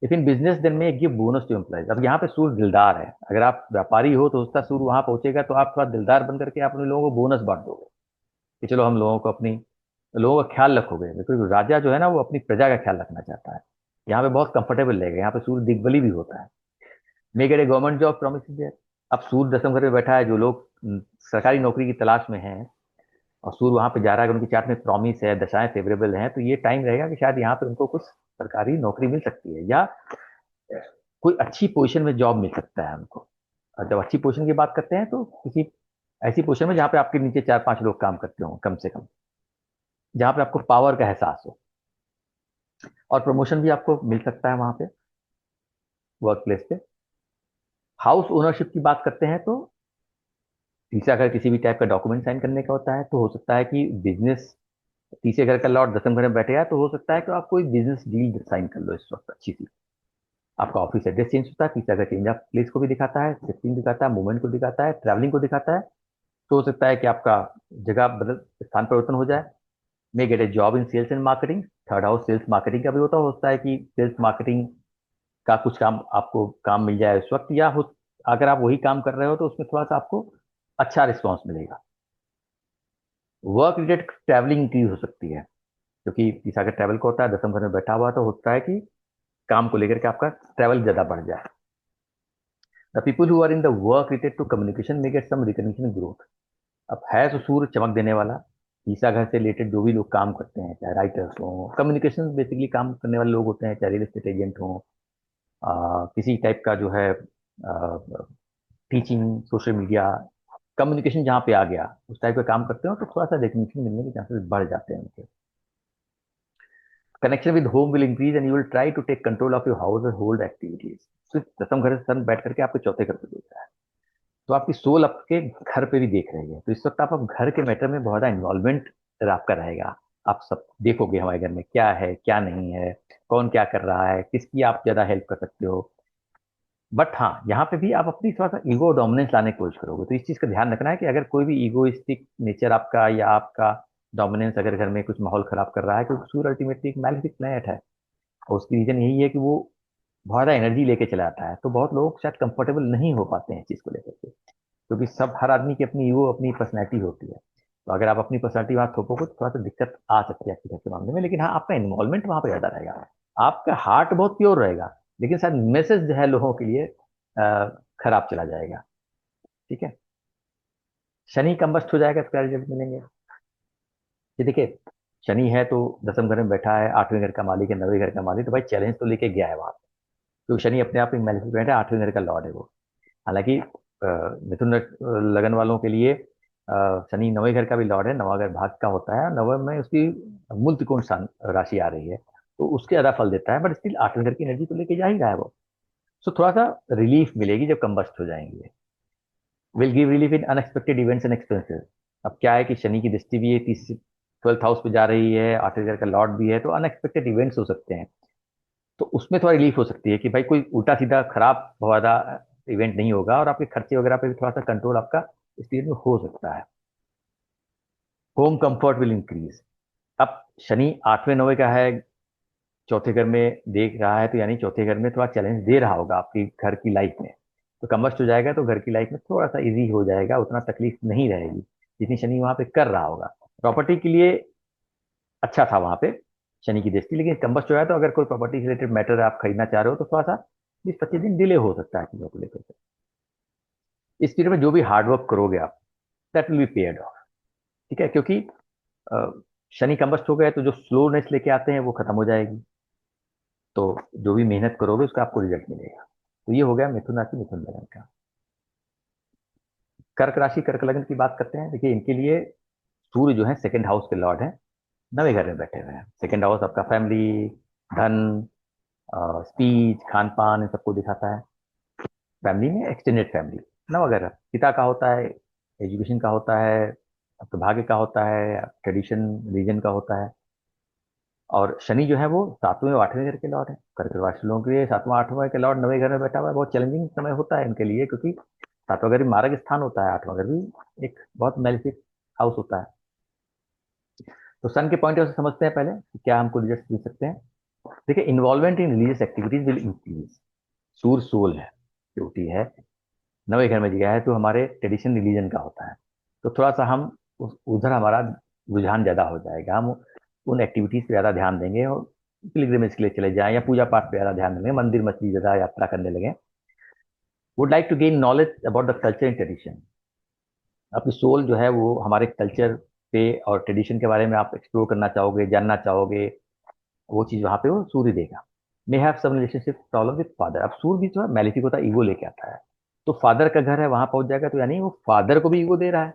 लेकिन बिजनेस दिन में गिव बोनस टू एम्प्लॉइज। अब यहाँ पे सूर्य दिलदार है, अगर आप व्यापारी हो तो उसका सूर्य वहां पहुंचेगा तो आप थोड़ा दिलदार बन करके आप अपने लोगों को बोनस बांट दोगे, कि चलो हम लोगों को अपनी, लोगों का ख्याल रखोगे, क्योंकि राजा जो है ना वो अपनी प्रजा का ख्याल रखना चाहता है। यहाँ पे बहुत कंफर्टेबल रहेगा, यहाँ पे सूर्य दिग्बली भी होता है। May get a government job promise there. अब सूर्य दसम घर में बैठा है, जो लोग सरकारी नौकरी की तलाश में हैं और सूर्य वहां पे जा रहा है, उनकी चार्ट में प्रॉमिस है, दशाएं फेवरेबल हैं, तो ये टाइम रहेगा कि शायद यहाँ पे उनको कुछ सरकारी नौकरी मिल सकती है, या कोई अच्छी पोजीशन में जॉब मिल सकता है उनको। और जब अच्छी पोजीशन की बात करते हैं तो किसी ऐसी पोजीशन में जहाँ पे आपके नीचे 4-5 लोग काम करते हो कम से कम, जहाँ पे आपको पावर का एहसास हो, और प्रमोशन भी आपको मिल सकता है वहां पे, वर्क प्लेस पे। हाउस ओनरशिप की बात करते हैं तो तीसरा घर किसी भी टाइप का डॉक्यूमेंट साइन करने का होता है, तो हो सकता है कि बिजनेस, तीसरे घर का लॉर्ड दसम घर में बैठेगा तो हो सकता है कि आप कोई बिजनेस डील साइन कर लो इस वक्त अच्छी सी। आपका ऑफिस एड्रेस चेंज होता है, तीसरा घर चेंज ऑफ प्लेस को भी दिखाता है, शिफ्टिंग दिखाता है, मूवमेंट को दिखाता है, ट्रैवलिंग को दिखाता है। तो हो सकता है कि आपका जगह बदल, स्थान परिवर्तन हो जाए। May get a job in sales and marketing, third house sales marketing का भी होता हो सकता है कि सेल्स मार्केटिंग का कुछ काम आपको काम मिल जाए उस वक्त, या हो अगर आप वही काम कर रहे हो तो उसमें थोड़ा सा आपको अच्छा रिस्पॉन्स मिलेगा। वर्क रिलेटेड ट्रैवलिंग इंक्रीज हो सकती है, क्योंकि तीसरा अगर ट्रैवल का होता है, दसम घर में बैठा हुआ, तो होता है कि काम को लेकर के आपका ट्रैवल ज्यादा बढ़ जाए। The people who are in the work related to communication may get some recognition growth. अब है तो सूर्य चमक देने वाला, तीसरा घर से रिलेटेड जो भी लोग काम करते हैं, चाहे राइटर्स हो, कम्युनिकेशन बेसिकली काम करने वाले लोग होते हैं, चाहे रियल एस्टेट एजेंट हो, किसी टाइप का जो है टीचिंग, सोशल मीडिया, कम्युनिकेशन जहाँ पे आ गया उस टाइप का काम करते हो तो थोड़ा सा रिकग्निशन मिलने के चांसेस बढ़ जाते हैं उनके। Connection with home will increase and you will try to take control of your house and hold activities. तो दसम घर से सन बैठ करके आपके चौथे घर पे देख रहा है, तो आपकी सोल आपके घर पे भी देख रही है, तो इस वक्त आप अब घर के मैटर में बहुत ज्यादा इन्वॉल्वमेंट आपका रहेगा। आप सब देखोगे हमारे घर में क्या है क्या नहीं है, कौन क्या कर रहा है, किसकी आप ज्यादा हेल्प कर सकते हो। बट हाँ, यहाँ पे भी आप अपनी थोड़ा सा ईगो डोमिनेंस लाने की कोशिश करोगे, तो इस चीज का ध्यान रखना है कि अगर कोई भी ईगोइस्टिक नेचर आपका या आपका डोमिनेंस अगर घर में कुछ माहौल खराब कर रहा है, क्योंकि सूर्य अल्टीमेटली एक मैलेफिक प्लैनेट है, और उसकी रीजन यही है कि वो बहुत ज्यादा एनर्जी लेके चला आता है, तो बहुत लोग शायद कंफर्टेबल नहीं हो पाते हैं इस चीज को लेकर के, क्योंकि सब हर आदमी की अपनी ईगो, अपनी पर्सनैलिटी होती है। तो अगर आप अपनी पर्सनैलिटी वहां थोपोगे तो थोड़ा सा दिक्कत आ सकती है आपके घर के मामले में, लेकिन हाँ, आपका इन्वॉल्वमेंट वहां पर ज्यादा रहेगा, आपका हार्ट बहुत प्योर रहेगा, लेकिन शायद मैसेज जो है लोगों के लिए खराब चला जाएगा। ठीक है, शनि कंबस्ट हो जाएगा तो क्या रिजल्ट मिलेंगे? ये देखिए, शनि है तो दसम घर में बैठा है, 8वें घर का मालिक है, 9वें घर का मालिक, तो भाई चैलेंज तो लेके गया है वहां, क्योंकि शनि अपने आप में मैनिफेस्ट है, 8वें घर का लॉर्ड है वो। हालांकि मिथुन लगन वालों के लिए शनि 9वें घर का भी लॉर्ड है, 9वां घर भाग का होता है, 9वें में उसकी मूल त्रिकोण राशि आ रही है, तो उसके ज्यादा फल देता है, बट स्टिल 8वें घर की एनर्जी तो लेके जा ही रहा है वो। सो थोड़ा सा रिलीफ मिलेगी जब कंबस्ट हो जाएंगे। Will give relief in unexpected events and expenses. अब क्या है कि शनि की दृष्टि भी है, 12th हाउस पे जा रही है, 8वें घर का लॉर्ड भी है, तो अनएक्सपेक्टेड इवेंट्स हो सकते हैं, तो उसमें थोड़ा रिलीफ हो सकती है कि भाई कोई उल्टा सीधा खराब बहुत ज्यादा इवेंट नहीं होगा, और आपके खर्चे वगैरह पे भी थोड़ा सा कंट्रोल आपका इस चीज में हो सकता है। Home comfort will increase. अब शनि 8वें 9वें का है, चौथे घर में देख रहा है, तो यानी चौथे घर में थोड़ा चैलेंज दे रहा होगा आपकी घर की लाइफ में, तो कम्बस्ट हो जाएगा तो घर की लाइफ में थोड़ा सा इजी हो जाएगा, उतना तकलीफ नहीं रहेगी। जितनी शनि वहां पे कर रहा होगा। प्रॉपर्टी के लिए अच्छा था वहां पे शनि की दृष्टि, लेकिन कंबस्ट हो रहा है तो अगर कोई प्रॉपर्टी रिलेटेड मैटर आप खरीदना चाह रहे हो तो थोड़ा सा 20-25 दिन डिले हो सकता है चीजों को लेकर के। इस पीरियड में जो भी हार्डवर्क करोगे आप, that will be paid of. ठीक है, क्योंकि अ, शनि कंबस्ट हो गया तो जो स्लोनेस लेके आते हैं वो खत्म हो जाएगी। तो जो भी मेहनत करोगे उसका आपको रिजल्ट मिलेगा। तो ये हो गया मिथुन राशि मिथुन लग्न का। कर्क राशि कर्क लग्न की बात करते हैं। देखिए इनके लिए सूर्य जो है सेकंड हाउस के लॉर्ड है, नवे घर में बैठे हुए हैं। सेकंड हाउस आपका फैमिली, धन, स्पीच, खान पान, इन सबको दिखाता है। फैमिली में एक्सटेंडेड फैमिली, नवा घर पिता का होता है, एजुकेशन का होता है, आपके भाग्य का होता है, ट्रेडिशन रीजन का होता है। और शनि जो है वो सातवें और आठवें घर के लॉर्ड है। कर्क राशि लोगों के लिए सातवां आठवां के लॉर्ड नवे घर में बैठा हुआ है, बहुत चैलेंजिंग समय होता है इनके लिए, क्योंकि सातवां घर भी मार्ग स्थान होता है, आठवां घर भी एक बहुत मेलेफिक हाउस होता है। तो सन के पॉइंट ऑफ से समझते हैं पहले कि क्या हमको रिजल्ट मिल सकते हैं। देखिए involvement in religious activities will increase. सूर सोल है, ड्यूटी है, नवे घर में गया है तो हमारे ट्रेडिशन रिलीजन का होता है। तो थोड़ा सा हम उधर हमारा रुझान ज्यादा हो जाएगा, हम उन एक्टिविटीज पे ज्यादा ध्यान देंगे और पिलग्रिमेज के लिए चले जाएं या पूजा पाठ पे ज्यादा ध्यान देंगे, मंदिर मस्जिद ज्यादा यात्रा करने लगे। Would like to gain knowledge about the culture and tradition. आपकी सोल जो है वो हमारे कल्चर पे और ट्रेडिशन के बारे में आप एक्सप्लोर करना चाहोगे, जानना चाहोगे, वो चीज वहां पे वो सूर्य देगा। May have some relationship problem with father. अब सूर्य भी जो है मैलिफिक होता है, ईगो लेके आता है। तो फादर का घर है वहां पहुंच जाएगा तो यानी वो फादर को भी ईगो दे रहा है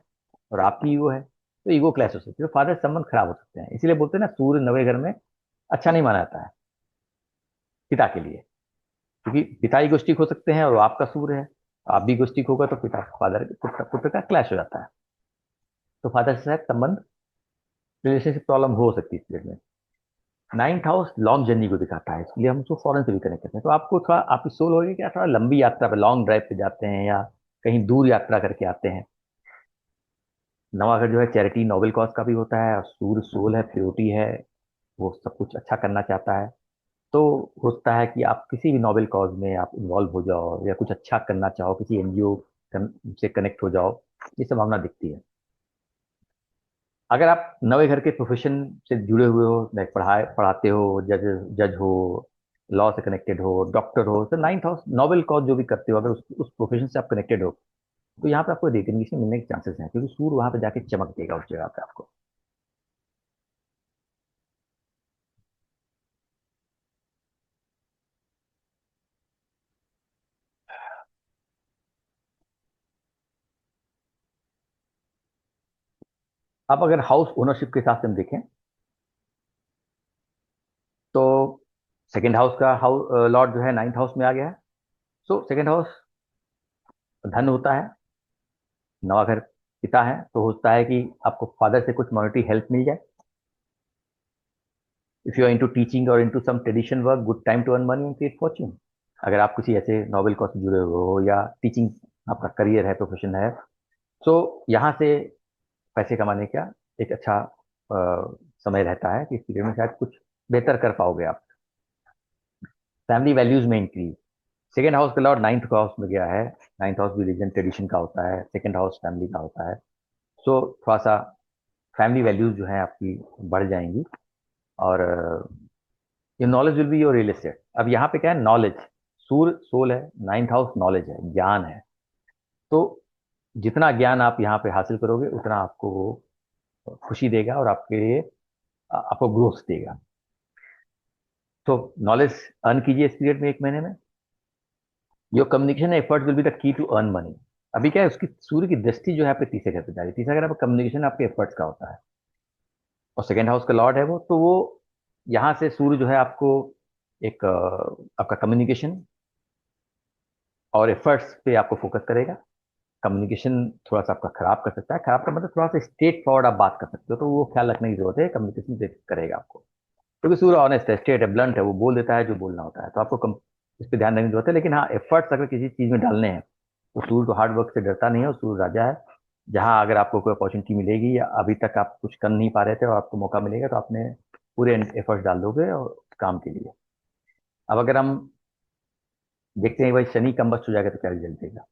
और आपकी ईगो है, तो ईगो क्लैश हो सकती है, तो फादर संबंध खराब हो सकते हैं। इसीलिए बोलते हैं ना सूर्य नवे घर में अच्छा नहीं माना जाता है पिता के लिए, क्योंकि पिता ईगोस्टिक हो सकते हैं और वो आपका सूर्य है, आप भी ईगोस्टिक होगा तो पिता फादर पुत्र पुत्र का क्लैश हो जाता है। तो फादर से शायद संबंध रिलेशनशिप प्रॉब्लम हो सकती है इस पीरियड में। नाइन्थ हाउस लॉन्ग जर्नी को दिखाता है, इसलिए हम उसको फॉरेन से भी कनेक्ट करते हैं। तो आपको थोड़ा आपकी सोल होगी क्या, थोड़ा लंबी यात्रा पे लॉन्ग ड्राइव पे जाते हैं या कहीं दूर यात्रा करके आते हैं। नवा घर जो है चैरिटी नोबल कॉज का भी होता है, और सूर्य सोल है, प्योरिटी है, वो सब कुछ अच्छा करना चाहता है। तो होता है कि आप किसी भी नोबल कॉज में आप इन्वॉल्व हो जाओ या कुछ अच्छा करना चाहो, किसी एनजीओ से कनेक्ट हो जाओ, ये संभावना दिखती है। अगर आप नवे घर के प्रोफेशन से जुड़े हुए हो, लाइक पढ़ाते हो, जज जज हो, लॉ से कनेक्टेड हो, डॉक्टर हो, तो नाइन्थ हाउस नोबल कॉज जो भी करते हो, अगर उस प्रोफेशन से आप कनेक्टेड हो तो यहाँ पे आपको रिकग्निशन मिलने के चांसेस हैं, क्योंकि सूर्य वहां पे जाके चमक देगा उस जगह पे आपको। अब अगर हाउस ओनरशिप के हिसाब से हम देखें तो सेकेंड हाउस का हाउस लॉर्ड जो है नाइन्थ हाउस में आ गया है। सो सेकेंड हाउस धन होता है, नवा घर पिता है, तो होता है कि आपको फादर से कुछ मॉनेटरी हेल्प मिल जाए। If you are into teaching और into some tradition work, good time to earn money and create fortune. अगर आप किसी ऐसे नोबेल कॉज से जुड़े हुए हो या टीचिंग आपका करियर है, प्रोफेशन है, तो यहाँ से पैसे कमाने का एक अच्छा समय रहता है कि इस पीरियड में शायद कुछ बेहतर कर पाओगे आप। फैमिली वैल्यूज में इंक्रीज। सेकेंड हाउस का लॉर्ड नाइन्थ हाउस में गया है। नाइन्थ हाउस भी रिलीजन ट्रेडिशन का होता है, सेकेंड हाउस फैमिली का होता है। सो थोड़ा सा फैमिली वैल्यूज जो है आपकी बढ़ जाएंगी। और ये knowledge will be your real estate. अब यहाँ पे क्या है, नॉलेज, सूर्य सोल है, नाइन्थ हाउस नॉलेज है, ज्ञान है। तो जितना ज्ञान आप यहाँ पे हासिल करोगे उतना आपको वो खुशी देगा और आपके लिए आपको ग्रोथ देगा। तो नॉलेज अर्न कीजिए इस पीरियड में, एक महीने में। Your communication effort will be the key to earn money. अभी क्या है, उसकी सूर्य की दृष्टि जो है आपके तीसरे घर पे जा रही है। तीसरा घर आपका कम्युनिकेशन आपके एफर्ट्स का होता है और सेकेंड हाउस का लॉर्ड है वो, तो वो यहाँ से सूर्य जो है आपको एक आपका कम्युनिकेशन और एफर्ट्स पे आपको फोकस करेगा। कम्युनिकेशन थोड़ा सा आपका खराब कर सकता है, खराब का मतलब थोड़ा सा स्ट्रेट फॉरवर्ड आप बात कर सकते हो, तो वो ख्याल रखने की जरूरत है, कम्युनिकेशन से करेगा आपको। क्योंकि सूर्य ऑनेस्ट है, स्ट्रेट है, ब्लंट है, वो बोल देता है जो बोलना होता है, तो आपको इस पर ध्यान देने की जरूरत है। लेकिन हाँ, एफर्ट्स अगर किसी चीज में डालने हैं तो सूर्य तो हार्ड वर्क से डरता नहीं है, और सूर्य राजा है। जहाँ अगर आपको कोई अपॉर्चुनिटी मिलेगी या अभी तक आप कुछ कर नहीं पा रहे थे और आपको मौका मिलेगा तो आपने पूरे एफर्ट्स डाल दोगे और काम के लिए। अब अगर हम देखते हैं भाई शनि कम हो जाएगा तो क्या रिजल्ट देगा।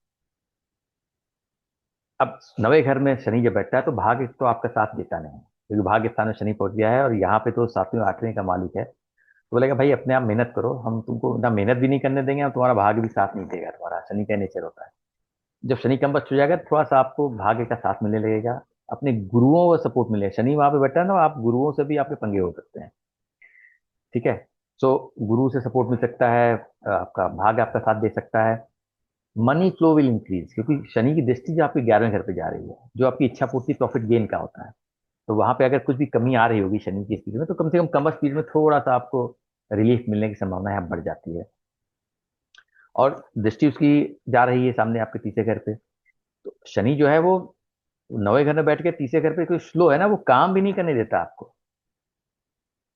अब नवे घर में शनि जब बैठता है तो भाग्य तो आपका साथ देता नहीं, क्योंकि भाग्य स्थान में शनि पहुंच गया है और यहाँ पे तो सातवें आठवें का मालिक है। तो बोलेगा भाई अपने आप मेहनत करो, हम तुमको ना मेहनत भी नहीं करने देंगे और तुम्हारा भाग्य भी साथ नहीं देगा, तुम्हारा शनि का नेचर होता है। जब शनि कम हो जाएगा तो थोड़ा सा आपको भाग्य का साथ मिलने लगेगा, अपने गुरुओं का सपोर्ट मिलेगा। शनि वहां पे बैठा है ना, आप गुरुओं से भी आपके पंगे हो सकते हैं। ठीक है। सो गुरु से सपोर्ट मिल सकता है, आपका भाग्य आपका साथ दे सकता है। मनी फ्लो विल इंक्रीज, क्योंकि शनि की दृष्टि जो आपके 11वें घर पे जा रही है, जो आपकी इच्छा पूर्ति प्रॉफिट गेन का होता है। तो वहां पे अगर कुछ भी कमी आ रही होगी शनि की स्पीड में, तो कम से कम स्पीड में थोड़ा सा आपको रिलीफ मिलने की संभावना यहाँ बढ़ जाती है। और दृष्टि उसकी जा रही है सामने आपके तीसरे घर पे। तो शनि जो है वो नवे घर में बैठ के तीसरे घर पे कोई स्लो है ना, वो काम भी नहीं करने देता आपको।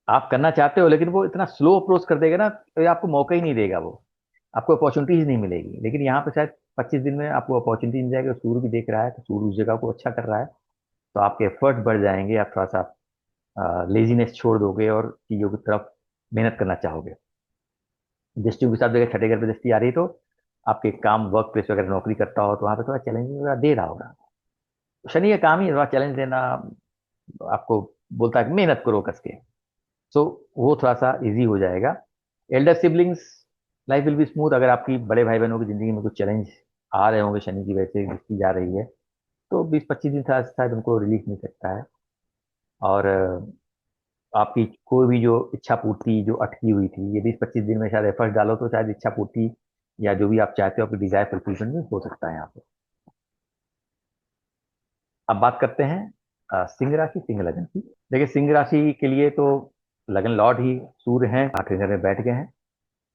आप करना चाहते हो लेकिन वो इतना स्लो अप्रोच कर देगा ना, तो ये आपको मौका ही नहीं देगा वो, आपको अपॉर्चुनिटीज नहीं मिलेगी। लेकिन यहाँ पे शायद 25 दिन में आपको अपॉर्चुनिटी मिल जाएगी, और सूर्य भी देख रहा है तो सूर्य उस जगह को अच्छा कर रहा है। तो आपके एफर्ट बढ़ जाएंगे, आप थोड़ा सा लेजीनेस छोड़ दोगे और चीज़ों की तरफ मेहनत करना चाहोगे। दृष्टि के साथ अगर छठे घर पे दृष्टि आ रही है तो आपके काम वर्क प्लेस वगैरह नौकरी करता हो तो वहाँ पे थोड़ा चैलेंजिंग वगैरह दे रहा होगा। शनि का काम ही है थोड़ा चैलेंज देना, आपको बोलता है कि मेहनत करो कस के। सो वो थोड़ा सा इजी हो जाएगा। Elder siblings life will be smooth. अगर आपकी बड़े भाई बहनों की जिंदगी में कुछ चैलेंज आ रहे होंगे शनि की वजह से दृष्टि जा रही है, तो 20-25 दिन शायद उनको रिलीफ मिल सकता है। और आपकी कोई भी जो इच्छा पूर्ति जो अटकी हुई थी, ये 20-25 दिन में शायद एफर्ट डालो तो शायद इच्छा पूर्ति या जो भी आप चाहते हो आपकी डिजायर फुलफिलमेंट में हो सकता है यहाँ पे। अब बात करते हैं सिंह राशि सिंह लगन की। देखिए सिंह राशि के लिए तो लगन लॉर्ड ही सूर्य हैं, 8वें घर में बैठ गए हैं।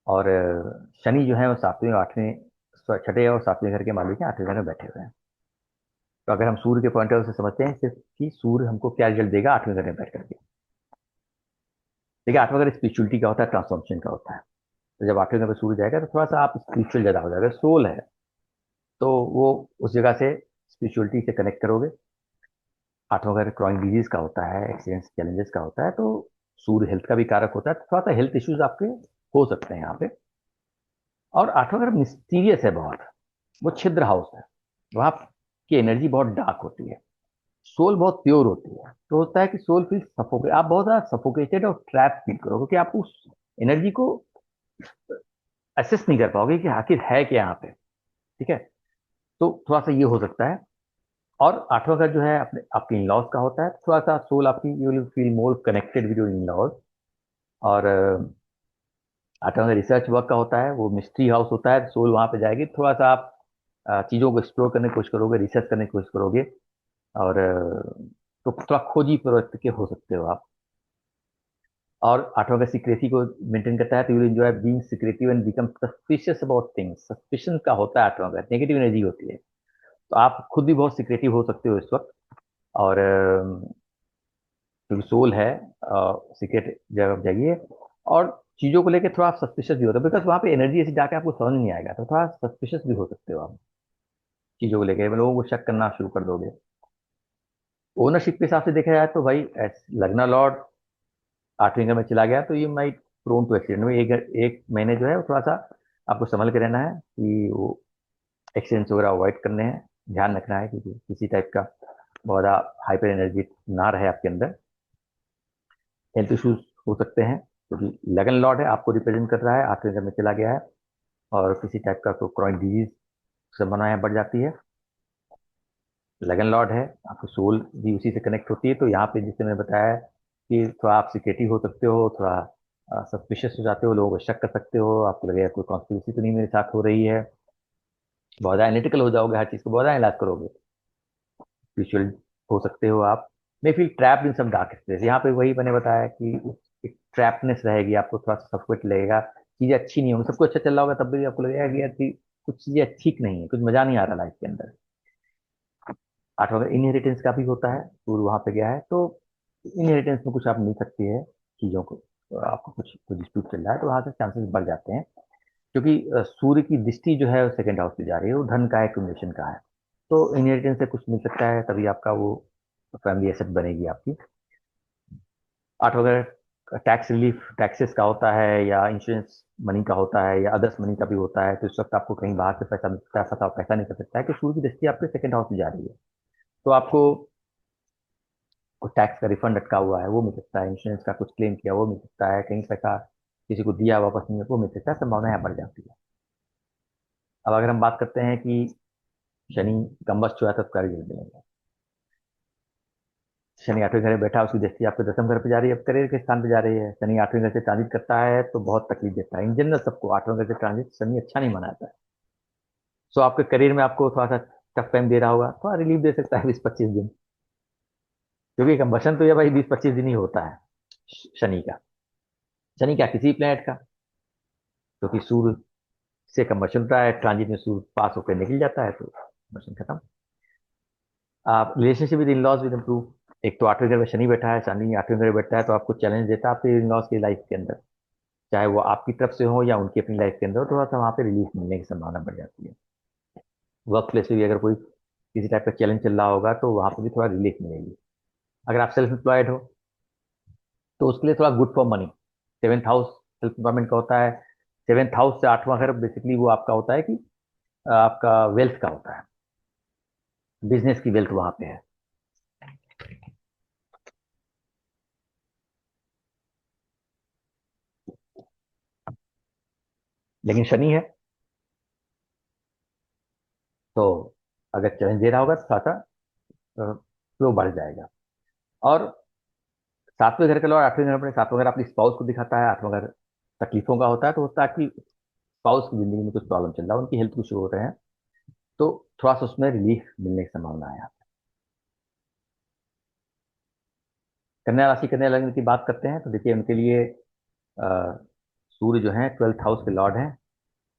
और शनि जो है वो 7वें और 8वें, छठे और 7वें घर के मालिक हैं, 8वें घर में बैठे हुए हैं। तो अगर हम सूर्य के पॉइंट ऑफ व्यू से समझते हैं सिर्फ कि सूर्य हमको क्या रिजल्ट देगा 8वें घर में बैठ करके। देखिए 8वां घर स्पिरिचुअलिटी का होता है, ट्रांसफॉर्मेशन का होता है। तो जब 8वें घर पे सूर्य जाएगा तो थोड़ा सा आप स्पिरिचुअल ज्यादा हो जाएगा, सोल है तो वो उस जगह से स्पिरिचुअलिटी से कनेक्ट करोगे। 8वां घर क्रॉनिक डिजीज का होता है, एक्सीडेंट्स चैलेंजेस का होता है, तो सूर्य हेल्थ का भी कारक होता है, तो थोड़ा सा हेल्थ इश्यूज आपके हो सकते हैं यहाँ पे। और 8वां घर मिस्टीरियस है बहुत, वो छिद्र हाउस है, वहाँ की एनर्जी बहुत डार्क होती है। सोल बहुत प्योर होती है, तो होता है कि सोल फील सफोकेट, आप बहुत ज्यादा सफोकेटेड और ट्रैप फील करोगे कि आप उस एनर्जी को असेस नहीं कर पाओगे कि आखिर है क्या यहाँ पे। ठीक है। तो थोड़ा सा ये हो सकता है। और 8वां घर जो है अपने आपके इन लॉज का होता है, थोड़ा सा सोल आपकी you will feel more connected with your in laws. और 8वां घर रिसर्च वर्क का होता है, वो मिस्ट्री हाउस होता है, सोल वहां पे जाएगी, थोड़ा सा आप चीजों को एक्सप्लोर करने की कोशिश करोगे, रिसर्च करने की कोशिश करोगे। और तो थोड़ा खोजी प्रवृत्ति के हो सकते हो आप। और 8वां का सीक्रेसी को मेंटेन करता है, तो you enjoy being secretive and become suspicious about things. Suspicion का होता है 8वां का, नेगेटिव एनर्जी होती है, तो आप खुद भी बहुत सीक्रेटिव हो सकते हो इस वक्त। और क्योंकि सोल है, सीक्रेट जगह पे जाइए। और चीजों को लेकर थोड़ा आप सस्पिशियस भी होते हो, बिकॉज वहाँ पे एनर्जी ऐसी जाके आपको समझ नहीं आएगा, तो थोड़ा सस्पिशियस भी हो सकते हो आप चीजों को लेकर, लोगों को शक करना शुरू कर दोगे। ओनरशिप के हिसाब से देखा जाए तो भाई लगना लॉर्ड 8वें घर में चला गया, तो ये माइट प्रोन टू एक्सीडेंट में एक एक महीने जो है वो थोड़ा सा आपको संभल के रहना है कि वो एक्सीडेंट्स वगैरह अवॉइड करने हैं, ध्यान रखना है क्योंकि किसी टाइप का बहुत ज़्यादा हाइपर एनर्जी ना रहे आपके अंदर। हेल्थ इश्यूज हो सकते हैं क्योंकि लगन लॉर्ड है, आपको रिप्रेजेंट कर रहा है, 8वें घर में चला गया है। और किसी टाइप का कोई क्रॉनिक डिजीज संभावना बढ़ जाती है। लगन लॉर्ड है, आपकी सोल भी उसी से कनेक्ट होती है, तो यहाँ पे जिससे मैंने बताया कि थोड़ा आप सिक्रेटिव हो सकते हो, थोड़ा सस्पिशियस हो जाते हो, लोगों को शक कर सकते हो, आपको लगेगा कोई कॉन्स्पिरेसी तो नहीं मेरे साथ हो रही है। बहुत ज़्यादा एनालिटिकल हो जाओगे, हर चीज़ को बहुत ज़्यादा इलाज करोगे। स्पिरिचुअल हो सकते हो आप। May feel trapped in some dark space, यहाँ पे वही मैंने बताया कि एक ट्रैपनेस रहेगी, आपको थोड़ा सा सफोकेट लगेगा, चीज़ें अच्छी नहीं होंगी, सब कुछ अच्छा चल रहा होगा तब भी आपको लगेगा कि यार कि कुछ चीज़ें ठीक नहीं है, कुछ मजा नहीं आ रहा लाइफ के अंदर। 8वां इनहेरिटेंस का भी होता है, सूर्य वहां पे गया है, तो इनहेरिटेंस में कुछ आप मिल सकती है चीजों को, तो आपको कुछ कुछ डिस्प्यूट चल रहा है तो वहां से चांसेस बढ़ जाते हैं। क्योंकि सूर्य की दृष्टि जो है वो सेकंड हाउस पे जा रही है, वो धन का है, एक्यूमुलेशन का है, तो इनहेरिटेंस से कुछ मिल सकता है, तभी आपका वो फैमिली एसेट बनेगी आपकी। 8वां घर टैक्स रिलीफ टैक्सेस का होता है या इंश्योरेंस मनी का होता है या अदर्स मनी का भी होता है, तो इस वक्त आपको कहीं बाहर से पैसा मिल सकता है, पैसा नहीं कर सकता है कि सूर्य की दृष्टि आपके सेकंड हाउस में जा रही है। तो आपको टैक्स का रिफंड अटका हुआ है वो मिल सकता है, इंश्योरेंस का कुछ क्लेम किया वो मिल सकता है, कहीं पैसा किसी को दिया वापस नहीं है वो मिल सकता है, संभावना यहाँ बढ़ जाती है। अब अगर हम बात करते हैं कि शनि कम्बस्ट हुआ है तो उसका रिजल्ट मिलेगा। शनि आठवें घर में बैठा, उसकी दृष्टि आपके दसम घर पे जा रही है, अब करियर के स्थान पे जा रही है। शनि आठवें घर से ट्रांजिट करता है तो बहुत तकलीफ देता है, इन जनरल सबको आठवें घर से ट्रांजिट शनि अच्छा नहीं मनाता है। सो आपके करियर में आपको थोड़ा सा टफ टाइम दे रहा होगा, थोड़ा रिलीफ दे सकता है 20-25 दिन, क्योंकि कंबशन तो ये भाई 20-25 दिन ही होता है शनि का। शनि क्या किसी प्लेनेट का, क्योंकि सूर्य से कंबशन होता है, ट्रांजिट में सूर्य पास होकर निकल जाता है तो कंबशन खत्म। आप relationship with in laws with improve. एक तो आठवें घर में शनि बैठा है, शनि आठवें घर में बैठा है तो आपको चैलेंज देता है आपके इन लॉज की लाइफ के अंदर, चाहे वो आपकी तरफ से हो या उनकी अपनी लाइफ के अंदर हो, थोड़ा सा वहाँ पे रिलीफ मिलने की संभावना बढ़ जाती है। वर्क प्लेस पे भी अगर कोई किसी टाइप का चैलेंज चल रहा होगा तो वहाँ पे भी थोड़ा रिलीफ मिलेगी। अगर आप सेल्फ एम्प्लॉयड हो तो उसके लिए थोड़ा good for money. Seventh house self employment का होता है। सेवेंथ हाउस से आठवां घर बेसिकली वो आपका होता है कि आपका वेल्थ का होता है, बिजनेस की वेल्थ वहां पे है। लेकिन शनि है तो अगर चैलेंज दे रहा होगा तो थोड़ा सा फ्लो बढ़ जाएगा। और सातवें घर का लॉर्ड आठवें घर, अपने सातवें घर अपनी स्पाउस को दिखाता है, आठवां घर तकलीफों का होता है, तो होता है कि स्पाउस की जिंदगी में कुछ प्रॉब्लम चल रहा है, उनकी हेल्थ इशू हो रहे हैं, तो थोड़ा सा उसमें रिलीफ मिलने की संभावना है। कन्या राशि, कन्या लग्न की बात करते हैं तो देखिए उनके लिए अ, सूर्य जो है 12th हाउस के लॉर्ड हैं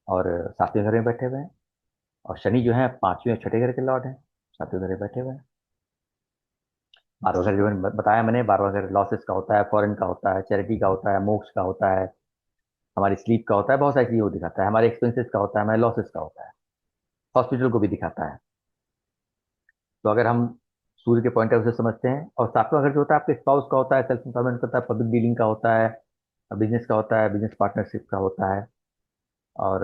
और सातवें घर में बैठे हुए हैं, और शनि जो है पांचवें और छठे घर के लॉर्ड हैं, सातवें घर में बैठे हुए हैं। बारहवां घर जो मैंने बताया, मैंने बारहवां घर लॉसेस का होता है, फॉरेन का होता है, चैरिटी का होता है, मोक्ष का होता है, हमारी स्लीप का होता है, बहुत सारी चीज़ों को दिखाता है, हमारे एक्सपेंसेस का होता है, हमारे लॉसेस का होता है, हॉस्पिटल को भी दिखाता है। तो अगर हम सूर्य के पॉइंट ऑफ व्यू से समझते हैं, और सातवां घर जो होता है आपके स्पाउस का होता है, सेल्फ एम्प्लॉयमेंट का होता है, पब्लिक डीलिंग का होता है, बिजनेस का होता है, बिजनेस पार्टनरशिप का होता है। और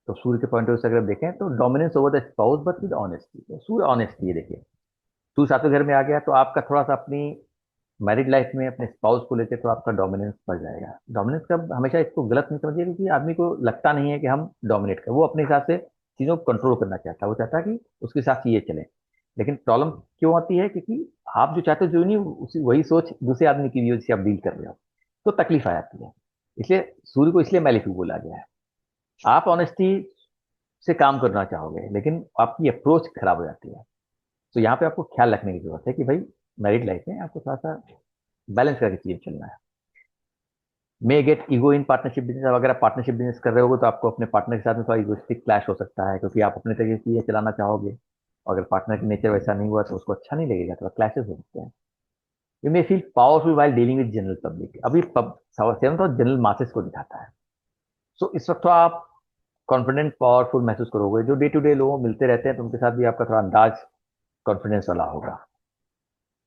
तो सूर्य के पॉइंट ऑफ व्यू से अगर देखें तो dominance over the spouse but with honesty, तो सूर्य ऑनेस्टी है। देखिए सूर्य सातवें घर में आ गया तो आपका थोड़ा सा अपनी मैरिड लाइफ में अपने स्पाउस को लेकर तो आपका डोमिनेंस बढ़ जाएगा। डोमिनेंस का हमेशा इसको गलत नहीं समझिए, क्योंकि आदमी को लगता नहीं है कि हम डोमिनेट करें, वो अपने हिसाब से चीज़ों को कंट्रोल करना चाहता है, वो चाहता है कि उसके साथ चीज़ें चले। लेकिन प्रॉब्लम क्यों आती है, क्योंकि आप जो चाहते हो जो नहीं उसी वही सोच दूसरे आदमी की भी हो जिससे आप डील कर रहे हो, तो तकलीफ आ जाती है। इसलिए सूर्य को इसलिए मैलिफिक बोला गया है। आप ऑनेस्टी से काम करना चाहोगे लेकिन आपकी अप्रोच खराब हो जाती है, तो यहाँ पे आपको ख्याल रखने की जरूरत है कि भाई मैरिड लाइफ में आपको थोड़ा सा बैलेंस करके चीजें चलना है। May gate ego in partnership business. अब अगर आप पार्टनरशिप बिजनेस कर रहे होगे तो आपको अपने पार्टनर के साथ में थोड़ा इगोइस्टिक क्लैश हो सकता है, क्योंकि आप अपने तरीके से चीजें चलाना चाहोगे, और अगर पार्टनर की नेचर वैसा नहीं हुआ तो उसको अच्छा नहीं लगेगा, थोड़ा क्लैशेस हो सकते हैं। You may feel powerful while dealing with general public. अभी सेवन तो जनरल मासेस को दिखाता है, सो इस वक्त थोड़ा आप कॉन्फिडेंट पावरफुल महसूस करोगे। जो डे टू डे लोगों मिलते रहते हैं तो उनके साथ भी आपका थोड़ा अंदाज कॉन्फिडेंस वाला होगा।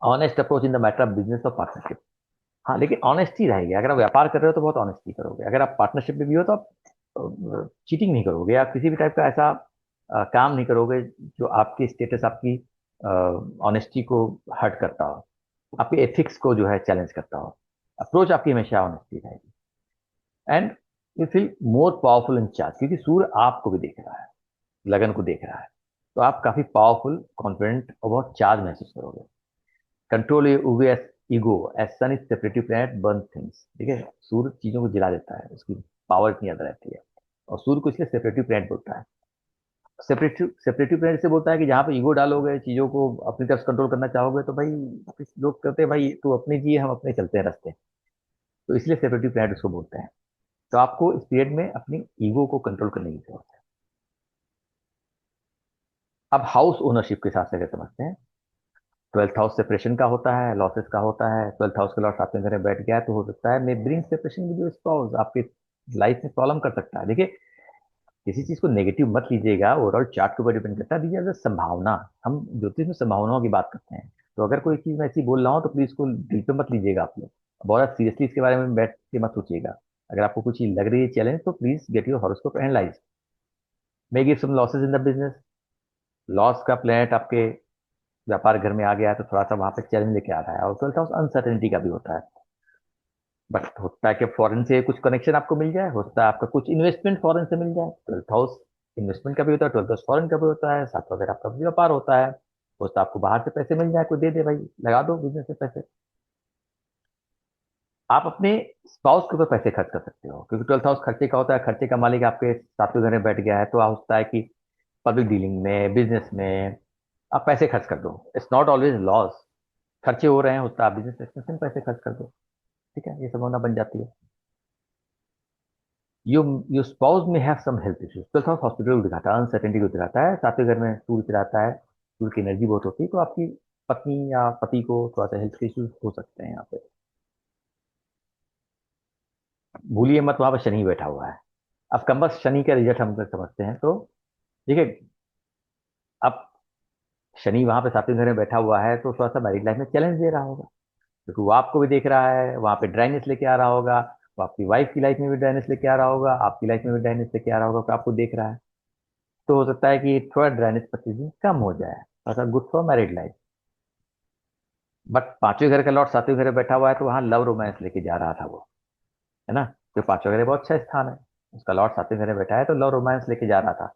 Honest approach in the matter of business और पार्टनरशिप। हाँ लेकिन ऑनेस्टी रहेगी, अगर आप व्यापार कर रहे हो तो बहुत ऑनेस्टी करोगे, अगर आप पार्टनरशिप में भी हो तो आप चीटिंग नहीं करोगे, आप किसी भी टाइप का ऐसा काम नहीं करोगे जो आपकी स्टेटस, आपकी ऑनेस्टी को हर्ट करता हो, आपके एथिक्स को जो है चैलेंज करता हो। अप्रोच आपकी हमेशा ऑनेस्टी रहेगी। And you feel more powerful in charge, क्योंकि सूर्य आपको भी देख रहा है, लगन को देख रहा है, तो आप काफी पावरफुल, कॉन्फिडेंट और बहुत चार्ज महसूस करोगे। Control ego as sun is separative planet burn things. ठीक है, सूर्य चीजों को जला देता है, उसकी पावर इतनी ज्यादा रहती है, और सूर्य को इसलिए सेपरेटिव प्लैनेट बोलता है। सेपरेटिव प्लैनेट से बोलता है कि जहाँ पे ईगो डालोगे, चीजों को अपनी तरफ कंट्रोल करना चाहोगे, तो भाई लोग कहते हैं भाई तू अपने जिए हम अपने चलते हैं रास्ते, तो इसलिए सेपरेटिव प्लैनेट उसको बोलते हैं। तो आपको इस पीरियड में अपनी ईगो को कंट्रोल करने की जरूरत है। अब हाउस ओनरशिप के हिसाब से अगर समझते हैं, 12th हाउस सेपरेशन का होता है, लॉसेस का होता है। 12th हाउस के लॉर्ड सातवें घर में बैठ गया है तो हो सकता है मे bring separation with your spouse, आपके लाइफ में प्रॉब्लम कर सकता है। देखिए किसी चीज को नेगेटिव मत लीजिएगा, ओवरऑल चार्ट के ऊपर डिपेंड करता है, दीजिए एज संभावना। हम ज्योतिष में संभावनाओं की बात करते हैं, तो अगर कोई चीज मैं ऐसी बोल रहा हूँ तो प्लीज को दिल पे मत लीजिएगा आप लोग, बहुत सीरियसली इसके बारे में बैठ के मत सोचिएगा। अगर आपको कुछ चीज लग रही है चैलेंज, तो please get your horoscope analyse. May give some losses in the business. Loss का प्लैनेट आपके व्यापार घर में आ गया है, तो थोड़ा सा वहां पे चैलेंज लेके आ रहा है, और ट्वेल्थ हाउस अनसर्टेनिटी का भी होता है। बट होता है कि फॉरेन से कुछ कनेक्शन आपको मिल जाए, होता है आपका कुछ इन्वेस्टमेंट फॉरेन से मिल जाए। ट्वेल्थ हाउस इन्वेस्टमेंट का भी होता है, ट्वेल्थ हाउस फॉरेन का भी होता है, साथ वगैरह आपका व्यापार होता है। होता है आपको बाहर से पैसे मिल जाए, कोई दे दे भाई, लगा दो बिजनेस में पैसे। आप अपने स्पाउस के ऊपर पैसे खर्च कर सकते हो, क्योंकि ट्वेल्थ हाउस खर्चे का होता है, खर्चे का मालिक आपके सातवें घर में बैठ गया है, तो होता है कि पब्लिक डीलिंग में, बिजनेस में आप पैसे खर्च कर दो। It's not always loss. खर्चे हो रहे हैं, होता है आप बिजनेस एक्सपेंस में पैसे खर्च कर दो। ठीक है, ये संभावना बन जाती है। You you spouse may have some health issues. Twelfth house hospital को दिखाता है, अनसर्टेनिटी को दिखाता है, सातवें घर में सूर्य चलाता है, सूर्य की एनर्जी बहुत होती है, तो आपकी पत्नी या पति को थोड़ा सा हेल्थ के इश्यूज हो सकते हैं यहाँ पे। भूलिए मत, वहां पर शनि बैठा हुआ है। अब कम बस शनि का रिजल्ट हम लोग समझते हैं, तो देखिए, अब शनि वहां पे सातवें घर में बैठा हुआ है, तो थोड़ा सा मैरिड लाइफ में चैलेंज दे रहा होगा, क्योंकि वो आपको भी देख रहा है, वहां पे ड्राइनेस लेके आ रहा होगा। वो आपकी वाइफ की लाइफ में भी ड्राइनेस लेके आ रहा होगा, आपकी लाइफ में भी ड्राइनेस लेके आ रहा होगा, तो आपको देख रहा है। तो हो सकता है कि थोड़ा ड्राइनेस 25 दिन कम हो जाए, थोड़ा good for married life. But पांचवें घर का लॉर्ड सातवें घर में बैठा हुआ है, तो वहां लव रोमांस लेके जा रहा था वो, है ना। तो पांचवें घर बहुत अच्छा स्थान है, उसका लॉर्ड सातवें घर में बैठा है, तो लव रोमांस लेके जा रहा था।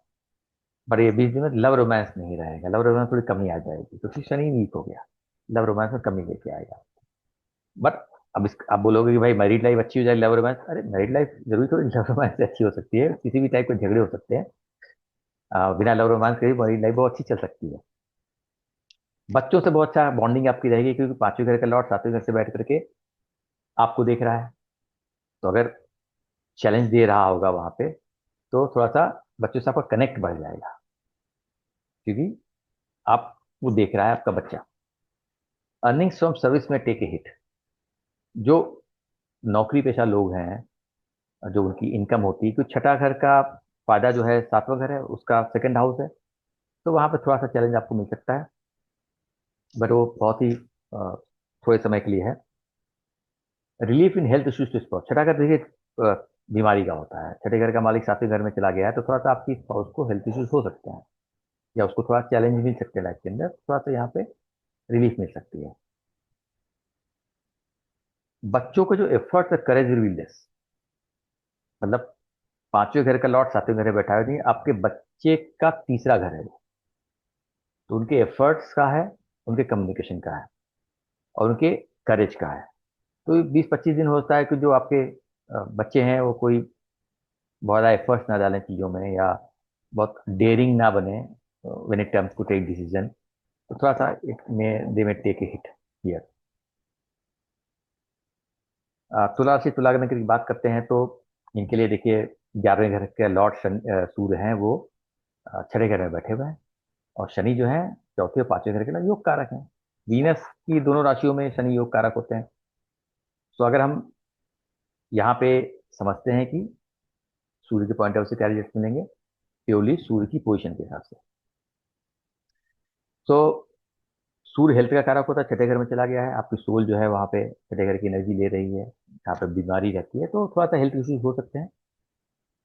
पर ये 20 दिन में लव रोमांस नहीं रहेगा, लव रोमांस थोड़ी कमी आ जाएगी, क्योंकि शनि वीक हो गया, लव रोमांस में कमी लेके आएगा। बट अब आप बोलोगे कि भाई मैरिड लाइफ अच्छी हो जाएगी, लव रोमांस, अरे मैरिड लाइफ जरूरी थोड़ी लव रोमांस से अच्छी हो सकती है, किसी भी टाइप के झगड़े हो सकते हैं। बिना लव रोमांस के भी मैरिड लाइफ बहुत अच्छी चल सकती है। बच्चों से बहुत अच्छा बॉन्डिंग आपकी रहेगी, क्योंकि पांचवें घर का लॉर्ड सातवें घर से बैठ करके आपको देख रहा है। तो अगर चैलेंज दे रहा होगा वहां पे, तो थोड़ा सा बच्चों से आपका कनेक्ट बढ़ जाएगा, क्योंकि आप वो देख रहा है आपका बच्चा। अर्निंग्स फ्रॉम सर्विस में टेक ए हिट। जो नौकरी पेशा लोग हैं, जो उनकी इनकम होती है, क्योंकि छठा घर का फायदा जो है, सातवां घर है उसका सेकंड हाउस है, तो वहां पर थोड़ा सा चैलेंज आपको मिल सकता है। बट वो बहुत ही थोड़े समय के लिए है। Relief in health issues to spot. छठा घर देखिए बीमारी का होता है, छठे घर का मालिक सातवें घर में चला गया है, तो थोड़ा सा आपकी स्पाउस को हेल्थ इश्यूज हो सकते हैं, या उसको थोड़ा चैलेंज मिल सकते हैं लाइफ के अंदर, थोड़ा सा यहाँ पे रिलीफ मिल सकती है। बच्चों को जो एफर्ट्स है, करेज विल बी लेस। मतलब पांचवें घर का लॉर्ड सातवें घर में बैठा है, नहीं, आपके बच्चे का तीसरा घर है वो, तो उनके एफर्ट्स का है, उनके कम्युनिकेशन का है, और उनके करेज का है। तो 20-25 दिन होता है कि जो आपके बच्चे हैं, वो कोई बहुत ज़्यादा एफर्ट्स ना डालें चीज़ों में, या बहुत डेयरिंग ना बने when it comes to take decision, तो थोड़ा सा इट में दे में टेक ए हिट हियर। तुला राशि तुला लग्न की बात करते हैं, तो इनके लिए देखिए, 11वें घर के लॉर्ड सूर्य हैं, वो छठे घर में बैठे हुए हैं, और शनि जो है चौथे और पांचवें घर के लिए योग कारक हैं। वीनस की दोनों राशियों में शनि योग कारक होते हैं। तो अगर हम यहाँ पे समझते हैं कि सूर्य के पॉइंट ऑफ व्यू से क्या रिजल्ट मिलेंगे, प्योरली सूर्य की पोजीशन के हिसाब से, तो सूर्य हेल्थ का कारक होता है, छठे घर में चला गया है, आपकी सोल जो है वहाँ पे छठे घर की एनर्जी ले रही है, यहाँ पे बीमारी रहती है, तो थोड़ा सा हेल्थ इश्यूज हो सकते हैं।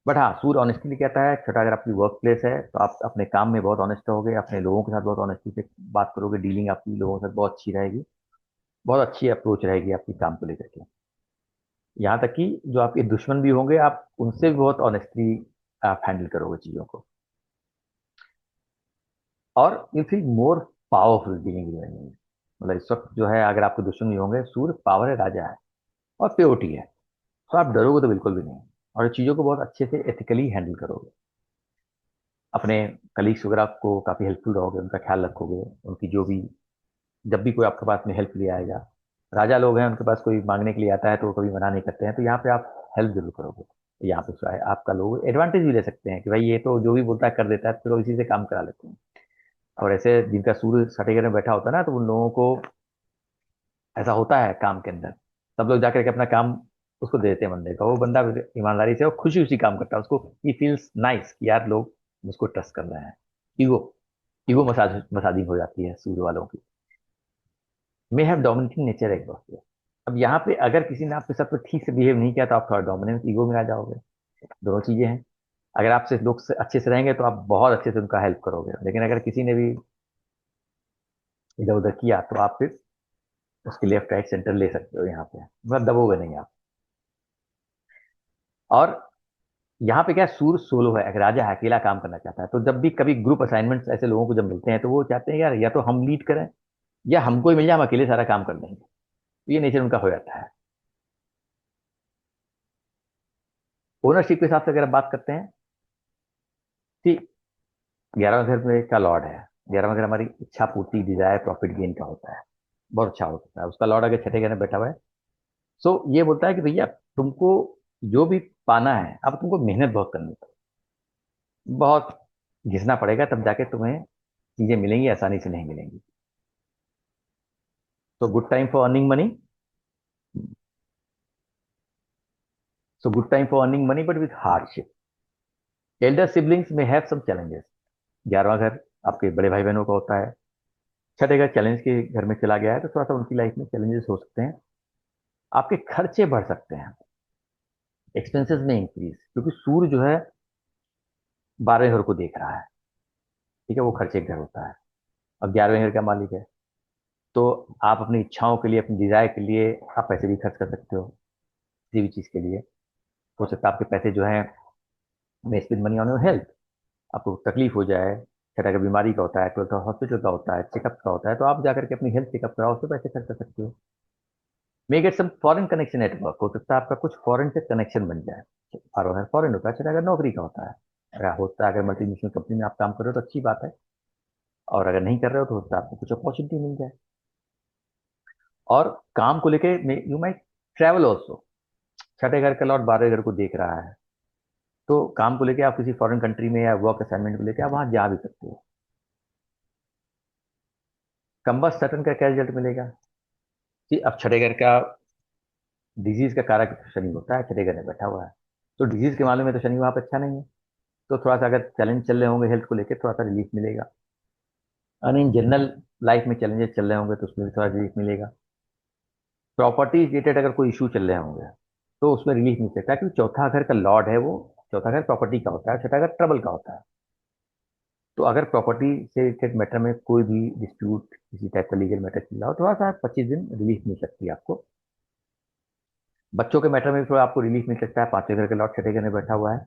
बट हाँ, सूर्य ऑनेस्टली कहता है, छठा अगर आपकी वर्क प्लेस है, तो आप अपने काम में बहुत ऑनेस्ट रहोगे, अपने लोगों के साथ बहुत ऑनेस्टी से बात करोगे, डीलिंग आपकी लोगों के साथ बहुत अच्छी रहेगी, बहुत अच्छी अप्रोच रहेगी आपकी काम को लेकर के। यहाँ तक कि जो आपके दुश्मन भी होंगे, आप उनसे भी बहुत ऑनेस्टली आप हैंडल करोगे चीज़ों को, और you feel more powerful dealing with enemy. मतलब इस वक्त जो है, अगर आपके दुश्मन भी होंगे, सूर्य पावर है, राजा है, और प्योरिटी है, तो आप डरोगे तो बिल्कुल भी नहीं, और चीज़ों को बहुत अच्छे से एथिकली हैंडल करोगे। अपने कलीग्स वगैरह को काफ़ी हेल्पफुल रहोगे, उनका ख्याल रखोगे, उनकी जो भी, जब भी कोई आपके पास में हेल्प लिए आएगा, राजा लोग हैं, उनके पास कोई मांगने के लिए आता है तो वो कभी मना नहीं करते हैं, तो यहाँ पे आप हेल्प जरूर करोगे। यहाँ पे क्या है, आपका लोग एडवांटेज भी ले सकते हैं कि भाई ये तो जो भी बोलता है कर देता है, तो इसी से काम करा लेते हैं। और ऐसे जिनका सूर्य छठे घर में बैठा होता है ना, तो उन लोगों को ऐसा होता है काम के अंदर, सब लोग जाकर के अपना काम उसको दे देते हैं बंदे का, वो बंदा ईमानदारी से और खुशी खुशी काम करता है, उसको ही फील्स नाइस कि यार लोग मुझको ट्रस्ट कर रहे हैं। ईगो ईगो मसाजिंग हो जाती है सूर्य वालों की। मे हैव डोमिनेटिंग नेचर एक बार। अब यहाँ पे अगर किसी ने आपके साथ तो ठीक से बिहेव नहीं किया तो आप थोड़ा डोमिनेंस ईगो में आ जाओगे। दोनों चीजें हैं। अगर आपसे लोग से अच्छे से रहेंगे तो आप बहुत अच्छे से उनका हेल्प करोगे, लेकिन अगर किसी ने भी इधर उधर किया तो आप फिर उसके लेफ्ट राइट सेंटर ले सकते हो, यहाँ पे मतलब दबोगे नहीं आप। और यहाँ पे क्या है, सूर्य सोलो है, एक राजा है, अकेला काम करना चाहता है। तो जब भी कभी ग्रुप असाइनमेंट्स ऐसे लोगों को जब मिलते हैं तो वो चाहते हैं यार या तो हम लीड करें या हमको ही मिल जाए, हम अकेले सारा काम कर लेंगे। तो ये नेचर उनका हो जाता है। ओनरशिप के हिसाब से अगर आप बात करते हैं कि 11वें घर में का लॉर्ड है। 11वां घर हमारी इच्छा पूर्ति, डिजायर, प्रॉफिट गेन का होता है। बहुत अच्छा होता है उसका लॉर्ड अगर छठे घर में बैठा हुआ है। सो ये बोलता है कि भैया तुमको जो भी पाना है अब तुमको मेहनत बहुत करनी पड़ेगी, बहुत घिसना पड़ेगा, तब जाके तुम्हें चीजें मिलेंगी, आसानी से नहीं मिलेंगी। तो good time for earning money. So good time for earning money but with hardship. Elder siblings में हैव सम चैलेंजेस। 11वां घर आपके बड़े भाई बहनों का होता है। छठे घर चैलेंज के घर में चला गया है तो थोड़ा सा उनकी लाइफ में चैलेंजेस हो सकते हैं। आपके खर्चे बढ़ सकते हैं, एक्सपेंसेस में इंक्रीज, क्योंकि सूर्य जो है 12वें घर को देख रहा है। ठीक है, वो खर्चे का घर होता है। अब 11वें घर का मालिक है। तो आप अपनी इच्छाओं के लिए, अपनी डिजायर के लिए आप पैसे भी खर्च कर सकते हो, किसी भी चीज के लिए। हो सकता है आपके पैसे जो है may spend money on your health, आपको तकलीफ हो जाए, छठा का बीमारी का होता है, ट्वेल्थ का हॉस्पिटल का होता है, चेकअप का होता है, तो आप जाकर के अपनी हेल्थ चेकअप कराओ, उस पर पैसे खर्च कर सकते हो। May get some foreign connection at work, हो सकता है आपका कुछ फॉरेन से कनेक्शन बन जाए। और अगर फॉरेन होता है, छठा अगर नौकरी का होता है, अगर होता है अगर मल्टीनेशनल कंपनी में आप काम कर रहे हो तो अच्छी बात है। और अगर नहीं कर रहे हो तो हो सकता है आपको कुछ अपॉर्चुनिटी मिल जाए। और काम को लेके यू माइट ट्रैवल ऑल्सो। छठे घर का लॉर्ड 12वें घर को देख रहा है। तो काम को लेके आप किसी फॉरेन कंट्री में या वर्क असाइनमेंट को लेके आप वहां जा भी सकते हो। कंबस सटन का क्या रिजल्ट मिलेगा कि अब छठे घर का डिजीज का कारक शनि होता है, छठे घर में बैठा हुआ है। तो डिजीज के मामले में तो शनि वहां पर अच्छा नहीं है। तो थोड़ा सा अगर चैलेंज चल रहे होंगे हेल्थ को लेकर, थोड़ा सा रिलीफ मिलेगा। और इन जनरल लाइफ में चैलेंजेस चल रहे होंगे तो उसमें भी थोड़ा रिलीफ मिलेगा। प्रॉपर्टी रिलेटेड अगर कोई इशू चल रहे होंगे तो उसमें रिलीफ मिल सकता है, क्योंकि चौथा घर का लॉर्ड है वो। चौथा घर प्रॉपर्टी का होता है, छठा घर ट्रबल का होता है। तो अगर प्रॉपर्टी से रिलेटेड मैटर में कोई भी डिस्प्यूट, किसी टाइप का लीगल मैटर चल रहा हो, थोड़ा सा 25 दिन रिलीफ मिल सकती है आपको। बच्चों के मैटर में भी थोड़ा आपको रिलीफ मिल सकता है, 5वें घर के लॉर्ड छठे घर में बैठा हुआ है।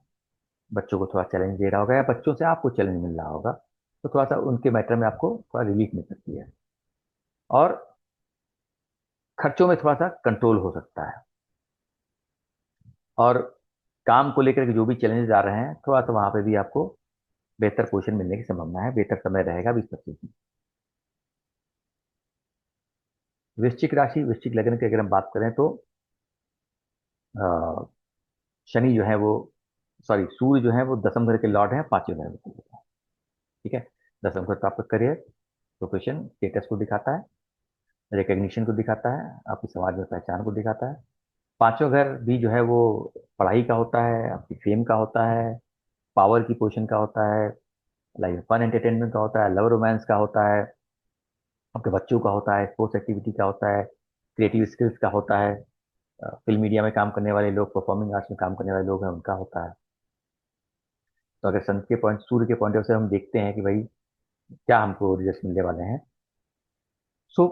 बच्चों को थोड़ा चैलेंज दे रहा होगा या बच्चों से आपको चैलेंज मिल रहा होगा, तो थोड़ा सा उनके मैटर में आपको थोड़ा रिलीफ मिल सकती है। और खर्चों में थोड़ा सा कंट्रोल हो सकता है। और काम को लेकर के जो भी चैलेंजेस आ रहे हैं, थोड़ा सा वहां पे भी आपको बेहतर पोजीशन मिलने की संभावना है, बेहतर समय रहेगा 20-25 में। वृश्चिक राशि, वृश्चिक लग्न की अगर हम बात करें तो अ, शनि जो है वो, सॉरी सूर्य जो है वो 10वें घर के लॉर्ड है, 5वें घर में। ठीक है। 10वां घर तो आपका करियर, प्रोफेशन, स्टेटस को दिखाता है, रिकग्निशन को दिखाता है, आपकी समाज में पहचान को दिखाता है। 5वां घर भी जो है वो पढ़ाई का होता है, आपकी फेम का होता है, पावर की पोजीशन का होता है, लाइक फन एंटरटेनमेंट का होता है, लव रोमांस का होता है, आपके बच्चों का होता है, स्पोर्ट्स एक्टिविटी का होता है, क्रिएटिव स्किल्स का होता है, फिल्म मीडिया में काम करने वाले लोग, परफॉर्मिंग आर्ट्स में काम करने वाले लोग हैं, उनका होता है। तो अगर सन के पॉइंट, सूर्य के पॉइंट ऑफ से हम देखते हैं कि भाई क्या हमको रिजल्ट मिलने वाले हैं, सो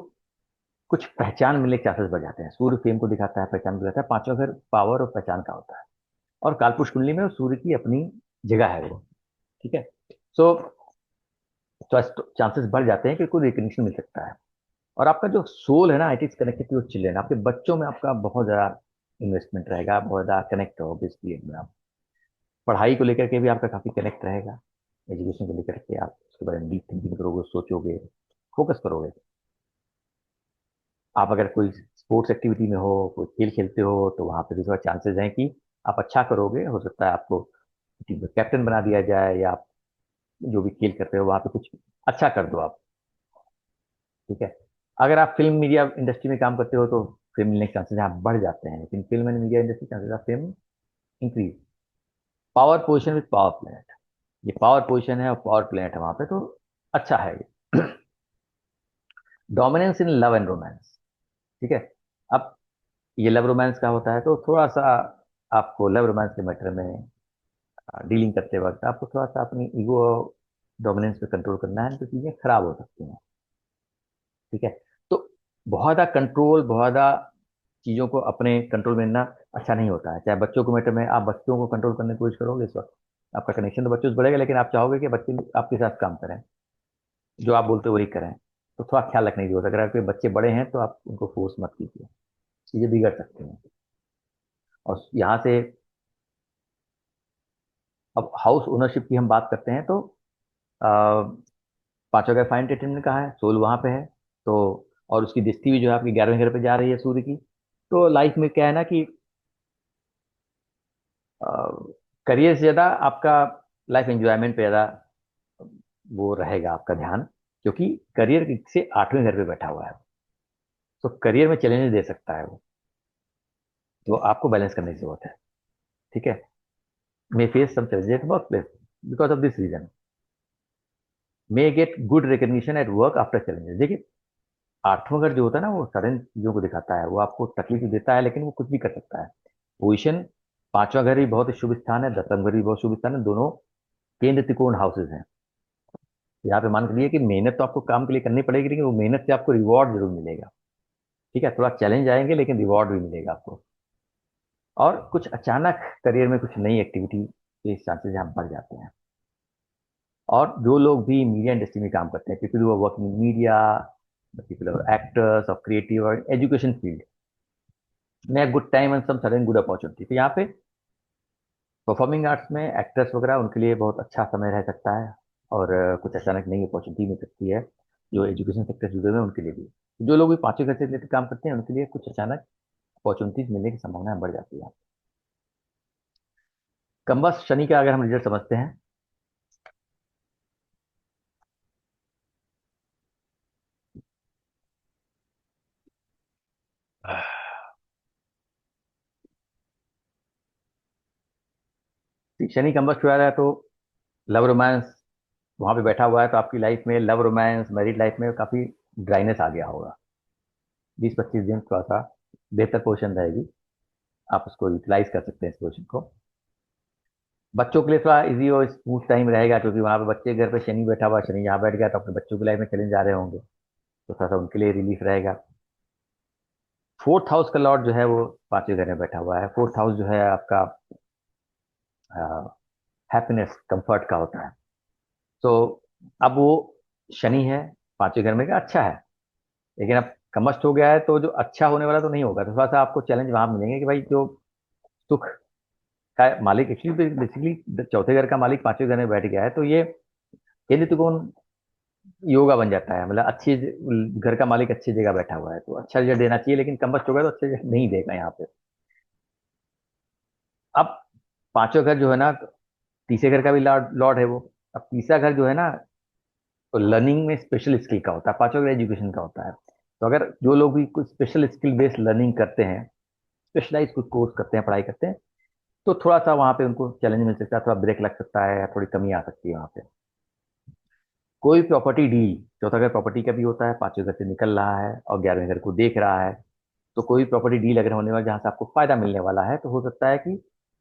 कुछ पहचान मिलने के चांसेस बढ़ जाते हैं। सूर्य फेम को दिखाता है, पहचान को दिखाता है। 5वां घर पावर और पहचान का होता है। और कालपुरुष कुंडली में सूर्य की अपनी जगह है वो। ठीक है। सो चांसेस बढ़ जाते हैं कि कोई रिकग्निशन मिल सकता है। और आपका जो सोल है ना, it is connected to children. आपके बच्चों में आपका बहुत ज्यादा इन्वेस्टमेंट रहेगा, बहुत ज्यादा कनेक्ट रहोगे इस पीरियड में आप। पढ़ाई को लेकर के भी आपका काफी कनेक्ट रहेगा। एजुकेशन को लेकर के आप उसके बारे में डीप थिंकिंग करोगे, सोचोगे, फोकस करोगे। आप अगर कोई स्पोर्ट्स एक्टिविटी में हो, कोई खेल खेलते हो, तो वहां पे भी थोड़ा चांसेस हैं कि आप अच्छा करोगे। हो सकता है आपको टीम का कैप्टन बना दिया जाए, या आप जो भी खेल करते हो वहां पे कुछ अच्छा कर दो आप। ठीक है। अगर आप फिल्म मीडिया इंडस्ट्री में काम करते हो तो फेम मिलने के चांसेस यहाँ बढ़ जाते हैं, लेकिन film and media industry chances of fame increase. Power position with power planet, ये पावर पोजिशन है और पावर प्लेनेट है वहां पे, तो अच्छा है ये। Dominance in love and romance. ठीक है। अब ये लव रोमांस का होता है, तो थोड़ा सा आपको लव रोमांस के मैटर में डीलिंग करते वक्त आपको थोड़ा सा अपनी ईगो डोमिनेंस पे कंट्रोल करना है, तो चीजें खराब हो सकती हैं। ठीक है। तो बहुत ज़्यादा कंट्रोल, बहुत ज़्यादा चीज़ों को अपने कंट्रोल में लेना अच्छा नहीं होता है। चाहे बच्चों को मैटर में आप बच्चों को कंट्रोल करने की कोशिश करोगे, इस वक्त आपका कनेक्शन तो बच्चों से बढ़ेगा, लेकिन आप चाहोगे कि बच्चे आपके साथ काम करें, जो आप बोलते हो वही करें। तो थोड़ा ख्याल रखने की जरूरत है। अगर आपके बच्चे बड़े हैं तो आप उनको फोर्स मत कीजिए, चीज़ें बिगड़ सकती हैं। और यहाँ से अब हाउस ओनरशिप की हम बात करते हैं, तो पांचवा का फाइन टेटन ने कहा है, सोल वहां पे है। तो और उसकी दृष्टि भी जो है आपकी 11वें घर पे जा रही है सूर्य की। तो लाइफ में क्या है ना कि करियर से ज्यादा आपका लाइफ एंजॉयमेंट पे ज्यादा वो रहेगा आपका ध्यान, क्योंकि करियर से 8वें घर पे बैठा हुआ है। तो करियर में चैलेंज दे सकता है वो, तो आपको बैलेंस करने की जरूरत है। ठीक है। May face some challenges at work place because of this reason, may get good recognition at work after challenges. देखिए, आठवां घर जो होता है ना, वो सडन चीजों को दिखाता है, वो आपको तकलीफ तो देता है, लेकिन वो कुछ भी कर सकता है। पोजिशन, पांचवा घर भी बहुत शुभ स्थान है, 10वां घर भी बहुत शुभ स्थान है, दोनों केंद्र त्रिकोण हाउसेज हैं। यहाँ पे मान के लिए कि मेहनत तो आपको काम के लिए करनी पड़ेगी, लेकिन वो मेहनत से आपको रिवॉर्ड जरूर मिलेगा। ठीक है, थोड़ा चैलेंज आएंगे लेकिन रिवॉर्ड भी मिलेगा आपको। और कुछ अचानक करियर में कुछ नई एक्टिविटी के चांसेस यहाँ बढ़ जाते हैं। और जो लोग भी मीडिया इंडस्ट्री में काम करते हैं, people who are working in media, people are actors और क्रिएटिव और एजुकेशन फील्ड में good time and some sudden good opportunity. तो यहाँ पे परफॉर्मिंग आर्ट्स में एक्टर्स वगैरह उनके लिए बहुत अच्छा समय रह सकता है। और कुछ अचानक नई अपॉर्चुनिटी मिल सकती है। जो एजुकेशन सेक्टर से जुड़े हुए हैं उनके लिए भी, जो लोग भी पांचवें घर से रिलेटेड काम करते हैं उनके लिए कुछ अचानक अपॉर्चुनिटीज मिलने की संभावना बढ़ जाती है। कंबस शनि का अगर हम रिजल्ट समझते हैं, शनि कंबस हुआ है, तो लव रोमांस वहां पे बैठा हुआ है, तो आपकी लाइफ में लव रोमांस, मैरिड लाइफ में काफी ड्राइनेस आ गया होगा। 20-25 दिन थोड़ा सा बेहतर पोजिशन रहेगी, आप उसको यूटिलाइज कर सकते हैं इस पोजिशन को। बच्चों के लिए थोड़ा इजी और स्मूथ टाइम रहेगा, क्योंकि वहां पे बच्चे घर पे शनि बैठा हुआ है, शनि यहाँ बैठ गया तो अपने बच्चों की लाइफ में चैलेंज आ रहे होंगे, तो थोड़ा सा उनके लिए रिलीफ रहेगा। फोर्थ हाउस का लॉर्ड जो है वो 5वें घर में बैठा हुआ है। फोर्थ हाउस जो है आपका हैप्पीनेस, कंफर्ट का होता है। तो अब वो शनि है 5वें घर में का अच्छा है, लेकिन अब कमस्ट हो गया है, तो जो अच्छा होने वाला तो नहीं होगा। तो थोड़ा सा आपको चैलेंज वहां मिलेंगे कि भाई जो सुख का मालिक एक्चुअली बेसिकली चौथे घर का मालिक 5वें घर में बैठ गया है, तो ये केंद्र त्रिकोण योगा बन जाता है। मतलब अच्छी घर का मालिक अच्छी जगह बैठा हुआ है तो अच्छा रिजल्ट देना चाहिए, लेकिन कम्बस्ट होगा तो अच्छा रिजल्ट नहीं देगा यहाँ पे। अब 5वां घर जो है ना, तीसरे घर का भी लॉर्ड लॉर्ड है वो। अब तीसरा घर जो है ना, तो लर्निंग में स्पेशल स्किल का होता है, 5वां घर एजुकेशन का होता है। तो अगर जो लोग भी कुछ स्पेशल स्किल बेस्ड लर्निंग करते हैं, स्पेशलाइज कुछ कोर्स करते हैं, पढ़ाई करते हैं, तो थोड़ा सा वहां पे उनको चैलेंज मिल सकता है, थोड़ा ब्रेक लग सकता है, थोड़ी कमी आ सकती है वहां पे। कोई प्रॉपर्टी डील, चौथा घर प्रॉपर्टी का भी होता है, 5वें घर से निकल रहा है और 11वें घर को देख रहा है, तो कोई प्रॉपर्टी डील अगर होने वाला जहां से आपको फायदा मिलने वाला है, तो हो सकता है कि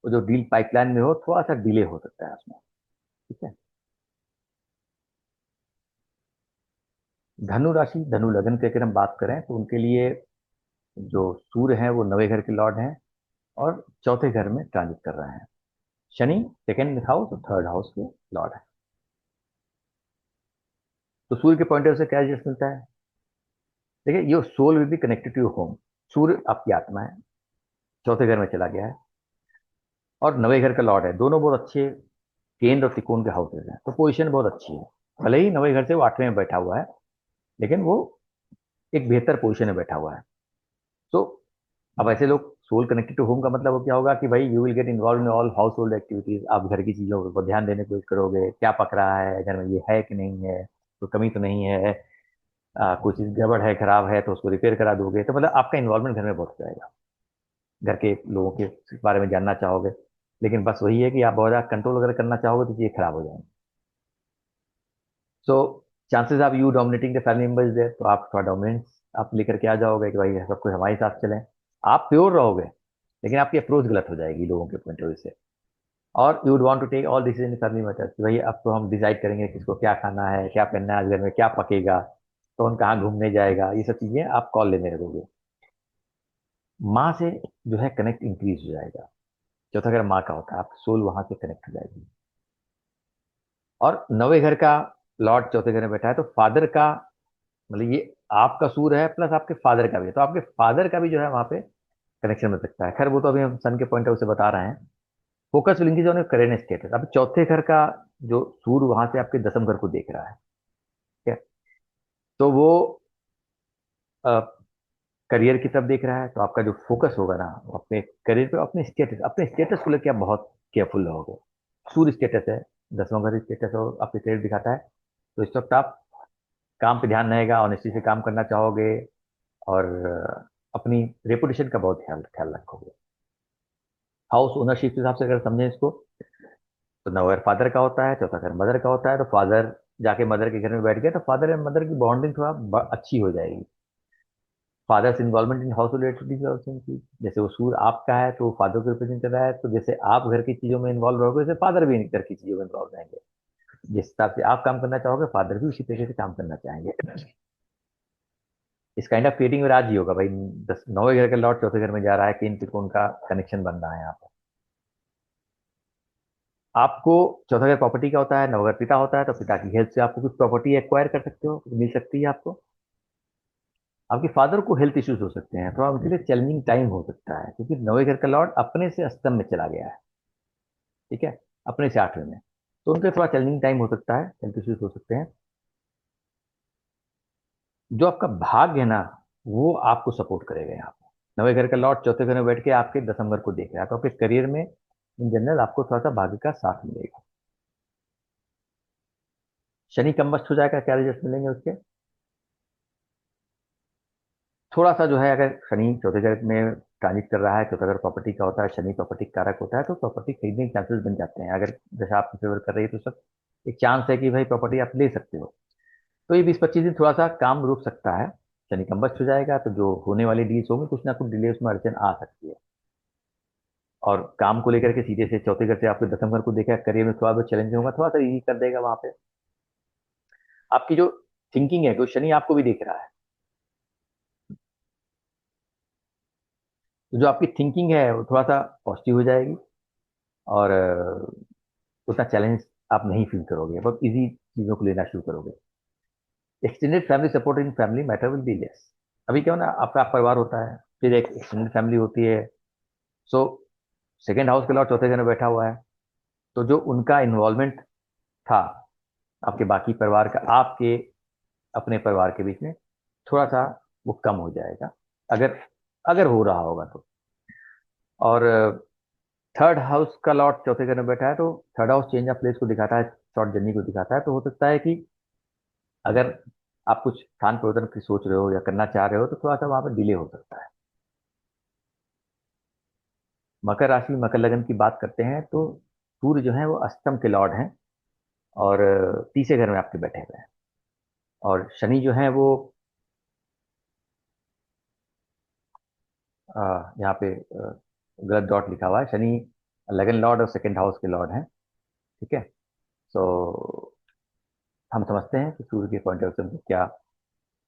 वो जो डील पाइपलाइन में हो थोड़ा सा डिले हो सकता है उसमें। ठीक है। धनु राशि, धनु लग्न की अगर हम बात करें, तो उनके लिए जो सूर्य है वो 9वें घर के लॉर्ड हैं और चौथे घर में ट्रांजिट कर रहे हैं। शनि सेकेंड हाउस और थर्ड हाउस के लॉर्ड है। तो सूर्य के पॉइंट ऑफ से क्या रिजल्ट मिलता है? देखिए, your soul will be connected to your home. सूर्य आपकी आत्मा है, चौथे घर में चला गया है और 9वें घर का लॉर्ड है। दोनों बहुत अच्छे केंद्र और त्रिकोण के हाउसेज हैं, तो पोजीशन बहुत अच्छी है। भले ही 9वें घर से वो 8वें में बैठा हुआ है, लेकिन वो एक बेहतर पोजीशन में बैठा हुआ है। तो अब ऐसे लोग, सोल कनेक्टेड टू होम का मतलब वो क्या होगा कि भाई you will get involve in all house hold activities. आप घर की चीजों पर ध्यान देने की कोशिश करोगे, क्या पक रहा है घर में, ये है कि नहीं है, तो कमी तो नहीं है, कोई चीज गड़बड़ है, खराब है, तो उसको रिपेयर करा दोगे। तो मतलब आपका इन्वॉल्वमेंट घर में बहुत हो जाएगा, घर के लोगों के बारे में जानना चाहोगे। लेकिन बस वही है कि आप बहुत ज़्यादा कंट्रोल अगर करना चाहोगे तो चीज़ें खराब हो जाएंगी। So chances of you dominating the family members there, तो आप थोड़ा डोमिनेंस आप लेकर के आ जाओगे कि भाई सब कुछ हमारे साथ चलें। आप प्योर रहोगे, लेकिन आपकी अप्रोच गलत हो जाएगी लोगों के पॉइंट ऑफ व्यू से। और you would want to take all decision in family matters, भाई अब तो हम डिसाइड करेंगे किसको क्या खाना है, क्या पहनना है, आज घर में क्या पकेगा, कौन कहाँ घूमने जाएगा, ये सब चीजें आप कॉल लेने लगोगे। माँ से जो है कनेक्ट इंक्रीज हो जाएगा। चौथा घर माँ का होता है, आपकी सोल वहां से कनेक्ट हो जाएगी। और नवे घर का लॉर्ड चौथे घर में बैठा है, तो फादर का मतलब ये आपका सूर है प्लस आपके फादर का भी है, तो आपके फादर का भी जो है वहां पे कनेक्शन मिल सकता है। खैर वो तो अभी हम सन के पॉइंट ऑफ से बता रहे हैं। Focus linkage on current status, अब चौथे घर का जो सूर वहां से आपके दसम घर को देख रहा है, ठीक है, तो वो करियर की तरफ देख रहा है, तो आपका जो फोकस होगा ना वो अपने करियर पे, अपने स्टेटस को लेकर आप बहुत केयरफुल रहोगे। सूर्य स्टेटस है, दसवां घर स्टेटस और आपके करियर दिखाता है, तो इस वक्त आप काम पे ध्यान रहेगा, ऑनेस्टी से काम करना चाहोगे, और अपनी रेपुटेशन का बहुत ख्याल ख्याल रखोगे। हाउस ओनरशिप के हिसाब से अगर समझें इसको, तो नौकर फादर का होता है, चौथा घर मदर का होता है, तो फादर जाके मदर के घर में बैठ गया तो फादर एंड मदर की बॉन्डिंग थोड़ा अच्छी हो जाएगी। Father's involvement in household activities also increase, जैसे वो सूर आपका है तो फादर को रिप्रेजेंट कर रहा है, तो जैसे आप घर की चीजों में इन्वॉल्व रहोगे वैसे फादर भी घर की चीजों में इन्वॉल्व रहेंगे। जिस हिसाब से आप काम करना चाहोगे फादर भी उसी तरीके से काम करना चाहेंगे। इस काइंड ऑफ क्रिएटिंग में राज ही होगा भाई। नौवे घर का लॉर्ड चौथे घर में जा रहा है, तीन त्रिकोण का कनेक्शन बन रहा है यहाँ पर। आपको चौथा घर प्रॉपर्टी का होता है, नवघर पिता होता है, तो पिता की हेल्प से आपको कुछ प्रॉपर्टी एक्वायर कर सकते हो, कुछ मिल सकती है आपको। आपके फादर को हेल्थ इश्यूज हो सकते हैं, थोड़ा उनके लिए चैलेंजिंग टाइम हो सकता है, क्योंकि नवे घर का लॉर्ड अपने से अष्टम में चला गया है, ठीक है, अपने से आठवें में, तो उनके थोड़ा चैलेंजिंग टाइम हो सकता है, हेल्थ इश्यूज हो सकते हैं। जो आपका भाग्य है ना, वो आपको सपोर्ट करेगा यहाँ पे। नवे घर का लॉर्ड चौथे घर में बैठ के आपके दसम घर को देख रहा है, तो आपके करियर में इन जनरल आपको थोड़ा सा भाग्य का साथ मिलेगा। शनि कम्बस्ट हो जाएगा, क्या रिजल्ट मिलेंगे उसके? थोड़ा सा जो है, अगर शनि चौथे घर में ट्रांजिट कर रहा है, चौथा घर प्रॉपर्टी का होता है, शनि प्रॉपर्टी कारक होता है, तो प्रॉपर्टी खरीदने के चांसेस बन जाते हैं। अगर जैसा आपकी फेवर कर रही है तो सब एक चांस है कि भाई प्रॉपर्टी आप ले सकते हो। तो ये 20-25 दिन थोड़ा सा काम रुक सकता है। शनि कंबस्ट हो जाएगा तो जो होने वाली डील्स होंगी कुछ ना कुछ डिले उसमें अड़चन आ सकती है। और काम को लेकर के सीधे से चौथे घर से आपके दसम घर को देखा, करियर में थोड़ा बहुत चैलेंज होगा, थोड़ा सा इजी कर देगा वहां पे। आपकी जो थिंकिंग है, जो शनि आपको भी देख रहा है, तो जो आपकी थिंकिंग है वो थोड़ा सा पॉजिटिव हो जाएगी, और उतना चैलेंज आप नहीं फील करोगे, बहुत इजी चीजों को लेना शुरू करोगे। Extended family support in family matter will be less. अभी क्या हो ना, आपका परिवार होता है, फिर एक एक्सटेंडेड फैमिली होती है। सो सेकेंड हाउस के लॉर्ड चौथे घर में बैठा हुआ है, तो जो उनका इन्वॉल्वमेंट था आपके बाकी परिवार का, आपके अपने परिवार के बीच में, थोड़ा सा वो कम हो जाएगा, अगर अगर हो रहा होगा तो। और थर्ड हाउस का लॉर्ड चौथे घर में बैठा है, तो third house change of place को दिखाता है, शॉर्ट जर्नी को दिखाता है, तो हो सकता है कि अगर आप कुछ स्थान परिवर्तन की सोच रहे हो या करना चाह रहे हो तो थोड़ा सा वहां पर डिले हो सकता है। मकर राशि मकर लगन की बात करते हैं, तो सूर्य जो है वो अष्टम के लॉर्ड हैं, और तीसरे घर में आपके बैठे हुए हैं। और शनि जो है वो यहाँ पे गलत डॉट लिखा हुआ है, शनि लगन लॉर्ड और सेकंड हाउस के लॉर्ड हैं, ठीक है। सो हम समझते हैं कि सूर्य के पॉइंट ऑफ व्यू से क्या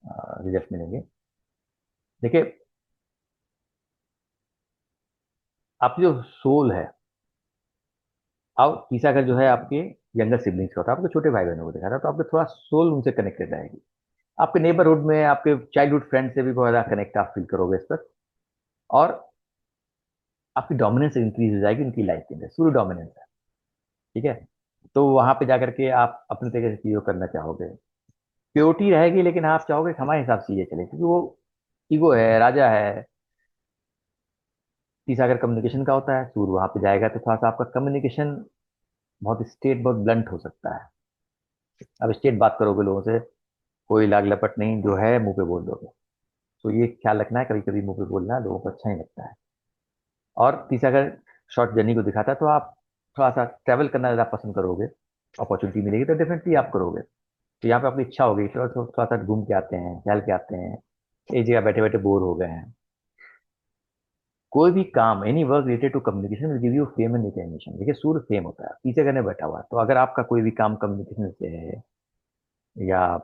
रिजल्ट मिलेंगे। देखिए, आपकी जो सोल है, अब तीसरा घर जो है आपके यंगर सिबलिंग्स का होता है, आपके छोटे भाई बहनों को देखा था, तो आपके थोड़ा सोल उनसे कनेक्टेड रहेगी। आपके नेबरहुड में आपके चाइल्डहुड फ्रेंड से भी बहुत ज़्यादा कनेक्ट आप फील करोगे इस पर। और आपकी डोमिनेंस इंक्रीज हो जाएगी उनकी लाइफ के अंदर, सूर्य डोमिनेंस है, ठीक है। तो वहां पे जाकर के आप अपने तरीके से चीज़ों करना चाहोगे, प्योरिटी रहेगी, लेकिन आप चाहोगे कि हमारे हिसाब से चीजें चले, क्योंकि वो ईगो है, राजा है। तीसरा अगर कम्युनिकेशन का होता है, सूर्य वहां पे जाएगा तो थोड़ा सा आपका कम्युनिकेशन बहुत स्ट्रेट, बहुत ब्लंट हो सकता है। अब स्ट्रेट बात करोगे लोगों से, कोई लाग लपट नहीं, जो है मुंह पे बोल दोगे। तो ये ख्याल रखना है, कभी कभी मुंह पे बोलना लोगों को अच्छा नहीं लगता है। और तीसरा अगर शॉर्ट जर्नी को दिखाता है, तो आप थोड़ा सा ट्रैवल करना ज़्यादा पसंद करोगे, अपॉर्चुनिटी मिलेगी तो डेफिनेटली आप करोगे। तो यहाँ पे आपकी इच्छा होगी तो थोड़ा सा घूम के आते हैं, टहल के आते हैं, एक जगह बैठे बैठे बोर हो गए हैं। कोई भी काम, any work related to communication will give you fame and recognition. देखिए सूर्य फेम होता है, पीछे करने बैठा हुआ है, तो अगर आपका कोई भी काम कम्युनिकेशन से है, या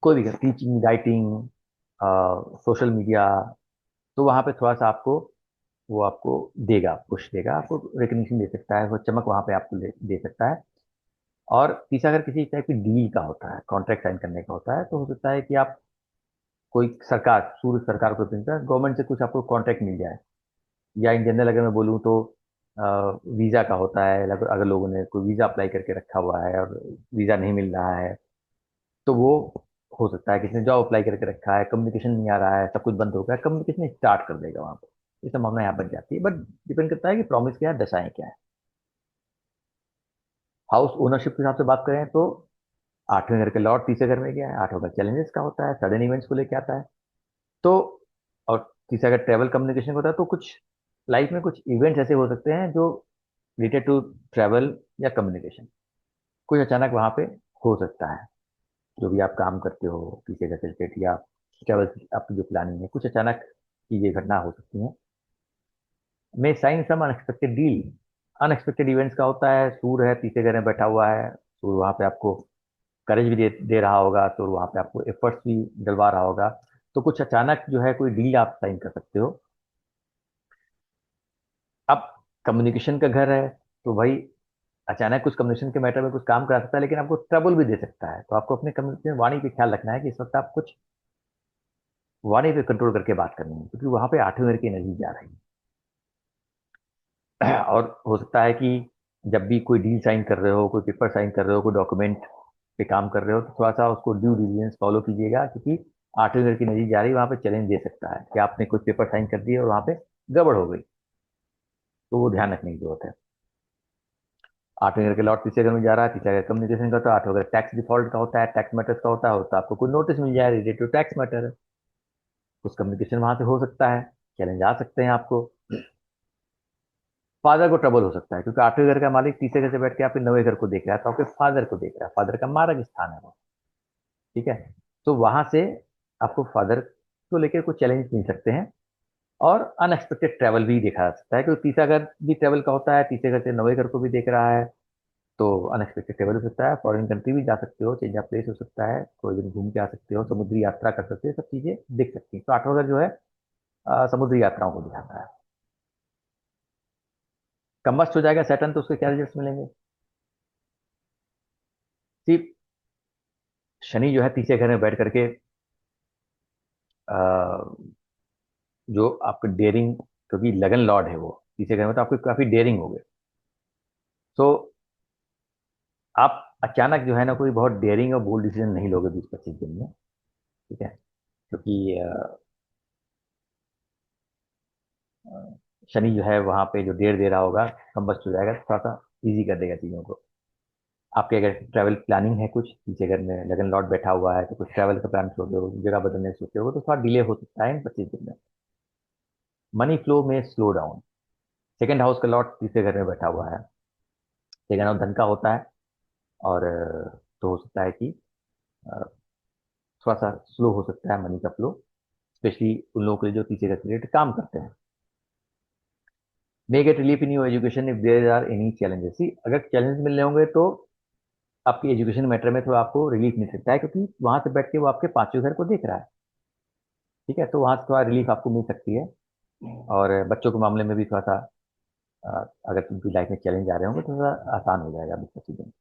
कोई भी टीचिंग, राइटिंग, सोशल मीडिया, तो वहां पे थोड़ा सा आपको, वो आपको देगा, पुश देगा, आपको रिकग्निशन दे सकता है, वो चमक वहां पे आपको दे सकता है। और तीसरा, अगर किसी टाइप की डील का होता है, कॉन्ट्रैक्ट साइन करने का होता है, तो हो सकता है कि आप कोई सरकार, सूर्य सरकार को गवर्नमेंट से कुछ आपको कॉन्ट्रैक्ट मिल जाए। या इन जनरल अगर मैं बोलूँ तो वीज़ा का होता है, अगर अगर लोगों ने कोई वीज़ा अप्लाई करके रखा हुआ है और वीज़ा नहीं मिल रहा है, तो वो हो सकता है किसी ने जॉब अप्लाई करके रखा है, कम्युनिकेशन नहीं आ रहा है, सब कुछ बंद हो गया, कम्युनिकेशन स्टार्ट कर देगा वहाँ पर। ये संभावना यहाँ बन जाती है, बट डिपेंड करता है कि प्रॉमिस क्या है, दशाएं क्या है। हाउस ओनरशिप के हिसाब से बात करें तो आठवें घर के लॉर्ड तीसरे घर में गया है, आठवें घर चैलेंजेस का होता है, सडन इवेंट्स को लेके आता है। तो और तीसरा अगर ट्रैवल कम्युनिकेशन का होता है, तो कुछ लाइफ में कुछ इवेंट्स ऐसे हो सकते हैं जो रिलेटेड टू ट्रैवल या कम्युनिकेशन, कुछ अचानक वहां पे हो सकता है। जो भी आप काम करते हो किसी का रिलेटेड, या ट्रैवल आपकी जो प्लानिंग है, कुछ अचानक की ये घटना हो सकती है। May sign some unexpected deal, unexpected events का होता है। सूर्य है तीसरे घर में बैठा हुआ है, सूर्य वहां पे आपको करेज भी दे रहा होगा, तो वहां पे आपको एफर्ट्स भी डलवा रहा होगा। तो कुछ अचानक जो है कोई डील आप साइन कर सकते हो। अब कम्युनिकेशन का घर है, तो भाई अचानक कुछ कम्युनिकेशन के मैटर में कुछ काम करा सकता है, लेकिन आपको ट्रबल भी दे सकता है। तो आपको अपने कम्युनिकेशन वाणी पे ख्याल रखना है कि इस वक्त आप कुछ वाणी पे कंट्रोल करके बात करनी है, क्योंकि वहां पे आठवें घर की एनर्जी जा रही है। और हो सकता है कि जब भी कोई डील साइन कर रहे हो, कोई पेपर साइन कर रहे हो, कोई डॉक्यूमेंट पे काम कर रहे हो, तो थोड़ा सा उसको ड्यू डिलिजेंस फॉलो कीजिएगा, क्योंकि आठवें घर की एनर्जी जा रही है, वहां पे चैलेंज दे सकता है कि आपने कुछ पेपर साइन कर दिए और वहां पे गड़बड़ हो गई। तो वो ध्यान रखने की जरूरत है। आठवें घर के लॉर्ड तीसरे घर में जा रहा है, तीसरा घर कम्युनिकेशन का, तो आठवें घर टैक्स डिफॉल्ट का होता है, टैक्स मैटर्स का होता है, तो आपको कोई नोटिस मिल जाए रिलेटेड टू टैक्स मैटर, कुछ कम्युनिकेशन वहां से हो सकता है, चैलेंज आ सकते हैं आपको। फादर को ट्रबल हो सकता है, क्योंकि आठवें घर का मालिक तीसरे घर से बैठ के आपके नवे घर को देख रहा है, तो आपके फादर को देख रहा है, फादर का मार्ग स्थान है वो। ठीक है, तो वहां से आपको फादर को लेकर कुछ चैलेंज मिल सकते हैं। और अनएक्सपेक्टेड ट्रैवल भी देखा जा सकता है, क्योंकि तीसरा घर भी ट्रैवल का होता है, तीसरे घर से नवे घर को भी देख रहा है। तो अनएक्सपेक्टेड ट्रैवल हो सकता है, फॉरेन कंट्री भी जा सकते हो, चेंज ऑफ प्लेस हो सकता है, कोई दिन घूम के आ सकते हो, समुद्री यात्रा कर सकते हो, सब चीजें देख सकती हैं। तो आठवां घर जो है समुद्री यात्राओं को दिखाता है। कम्बस्ट हो जाएगा सैटर्न, तो उसके क्या रिजल्ट मिलेंगे? सिर्फ शनि जो है तीसरे घर में बैठ करके अ, जो आपके डेयरिंग, क्योंकि लगन लॉर्ड है वो तीसरे घर में, तो आपको काफी डेयरिंग हो गए। तो आप अचानक जो है ना कोई बहुत डेयरिंग और बोल्ड डिसीजन नहीं लोगे 20-25 दिन में। ठीक है, क्योंकि शनि जो है वहां पे जो डेयर दे रहा होगा, कम्बस्ट हो जाएगा, तो थोड़ा सा ईजी कर देगा चीजों को। आपके अगर ट्रैवल प्लानिंग है, कुछ पीछे घर में लगन लॉर्ड बैठा हुआ है, तो कुछ ट्रैवल का प्लान सोच रहे हो, जगह बदलने सोचते हो, तो थोड़ा डिले हो सकता है इन 25 दिन में। मनी फ्लो में स्लो डाउन, सेकंड हाउस का लॉर्ड तीसरे घर में बैठा हुआ है, सेकंड हाउस धन का होता है। और तो हो सकता है कि अ, थोड़ा सा स्लो हो सकता है मनी का फ्लो, स्पेशली उन लोगों के लिए जो तीसरे घर से रिलेटेड काम करते हैं। May get relief in your education if there are any challenges. अगर चैलेंज मिल रहे होंगे, तो आपकी एजुकेशन मैटर में थोड़ा आपको रिलीफ मिल सकता है, क्योंकि वहां से बैठ के वो आपके पांचवें घर को देख रहा है। ठीक है, तो वहां से थोड़ा रिलीफ आपको मिल सकती है। और बच्चों के मामले में भी थोड़ा सा अगर उनकी लाइफ में चैलेंज आ रहे होंगे, तो थोड़ा आसान हो जाएगा अभी चीजें।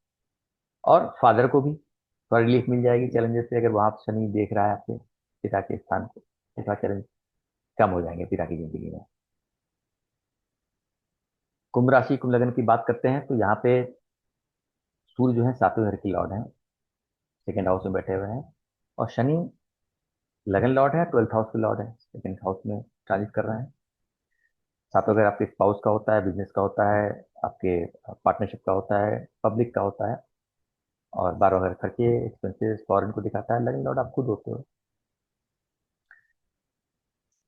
और फादर को भी थोड़ा रिलीफ मिल जाएगी चैलेंजेस से, अगर वहां पे शनि देख रहा है आपके पिता के स्थान को, तो थोड़ा चैलेंज कम हो जाएंगे पिता की जिंदगी में। कुंभ राशि कुंभ लग्न की बात करते हैं, तो यहाँ पे सूर्य जो है सातवें घर के लॉर्ड हैं, सेकंड हाउस में बैठे हुए हैं। और शनि लगन लॉर्ड है, 12th हाउस के लॉर्ड है, सेकंड हाउस में ट्रांजिट कर रहे हैं। सातवां घर आपके स्पाउस का होता है, बिजनेस का होता है, आपके पार्टनरशिप का होता है, पब्लिक का होता है। और 12वां घर खर्चे, एक्सपेंसेस, फॉरेन को दिखाता है। लगन लॉर्ड आप खुद होते हो।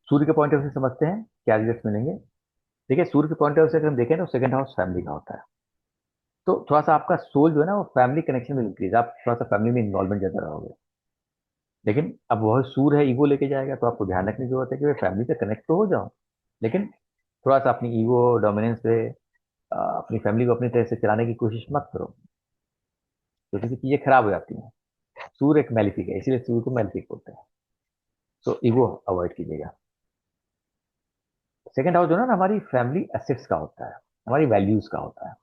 सूर्य के पॉइंट ऑफ व्यू से समझते हैं क्या रिजल्ट मिलेंगे। देखिए सूर्य के पॉइंट ऑफ व्यू से अगर हम देखें, तो सेकंड हाउस फैमिली का होता है। तो थोड़ा सा आपका सोल जो है ना, वो फैमिली कनेक्शन में इंक्रीज, आप थोड़ा सा फैमिली में इन्वॉल्वमेंट ज्यादा रहोगे। लेकिन अब वह सूर्य है, ईगो लेके जाएगा, तो आपको ध्यान रखने की जरूरत है कि वे फैमिली से कनेक्ट तो हो जाओ। लेकिन थोड़ा सा अपनी ईगो डोमिनेंस पे अपनी फैमिली को अपनी तरह से चलाने की कोशिश मत करो, क्योंकि चीजें खराब हो जाती हैं। सूर्य एक मैलिफिक है, इसीलिए सूर्य को मैलिफिक बोलते हैं। तो ईगो अवॉइड कीजिएगा। सेकंड हाउस जो है ना, हमारी फैमिली एसेट्स का होता है, हमारी वैल्यूज का होता है।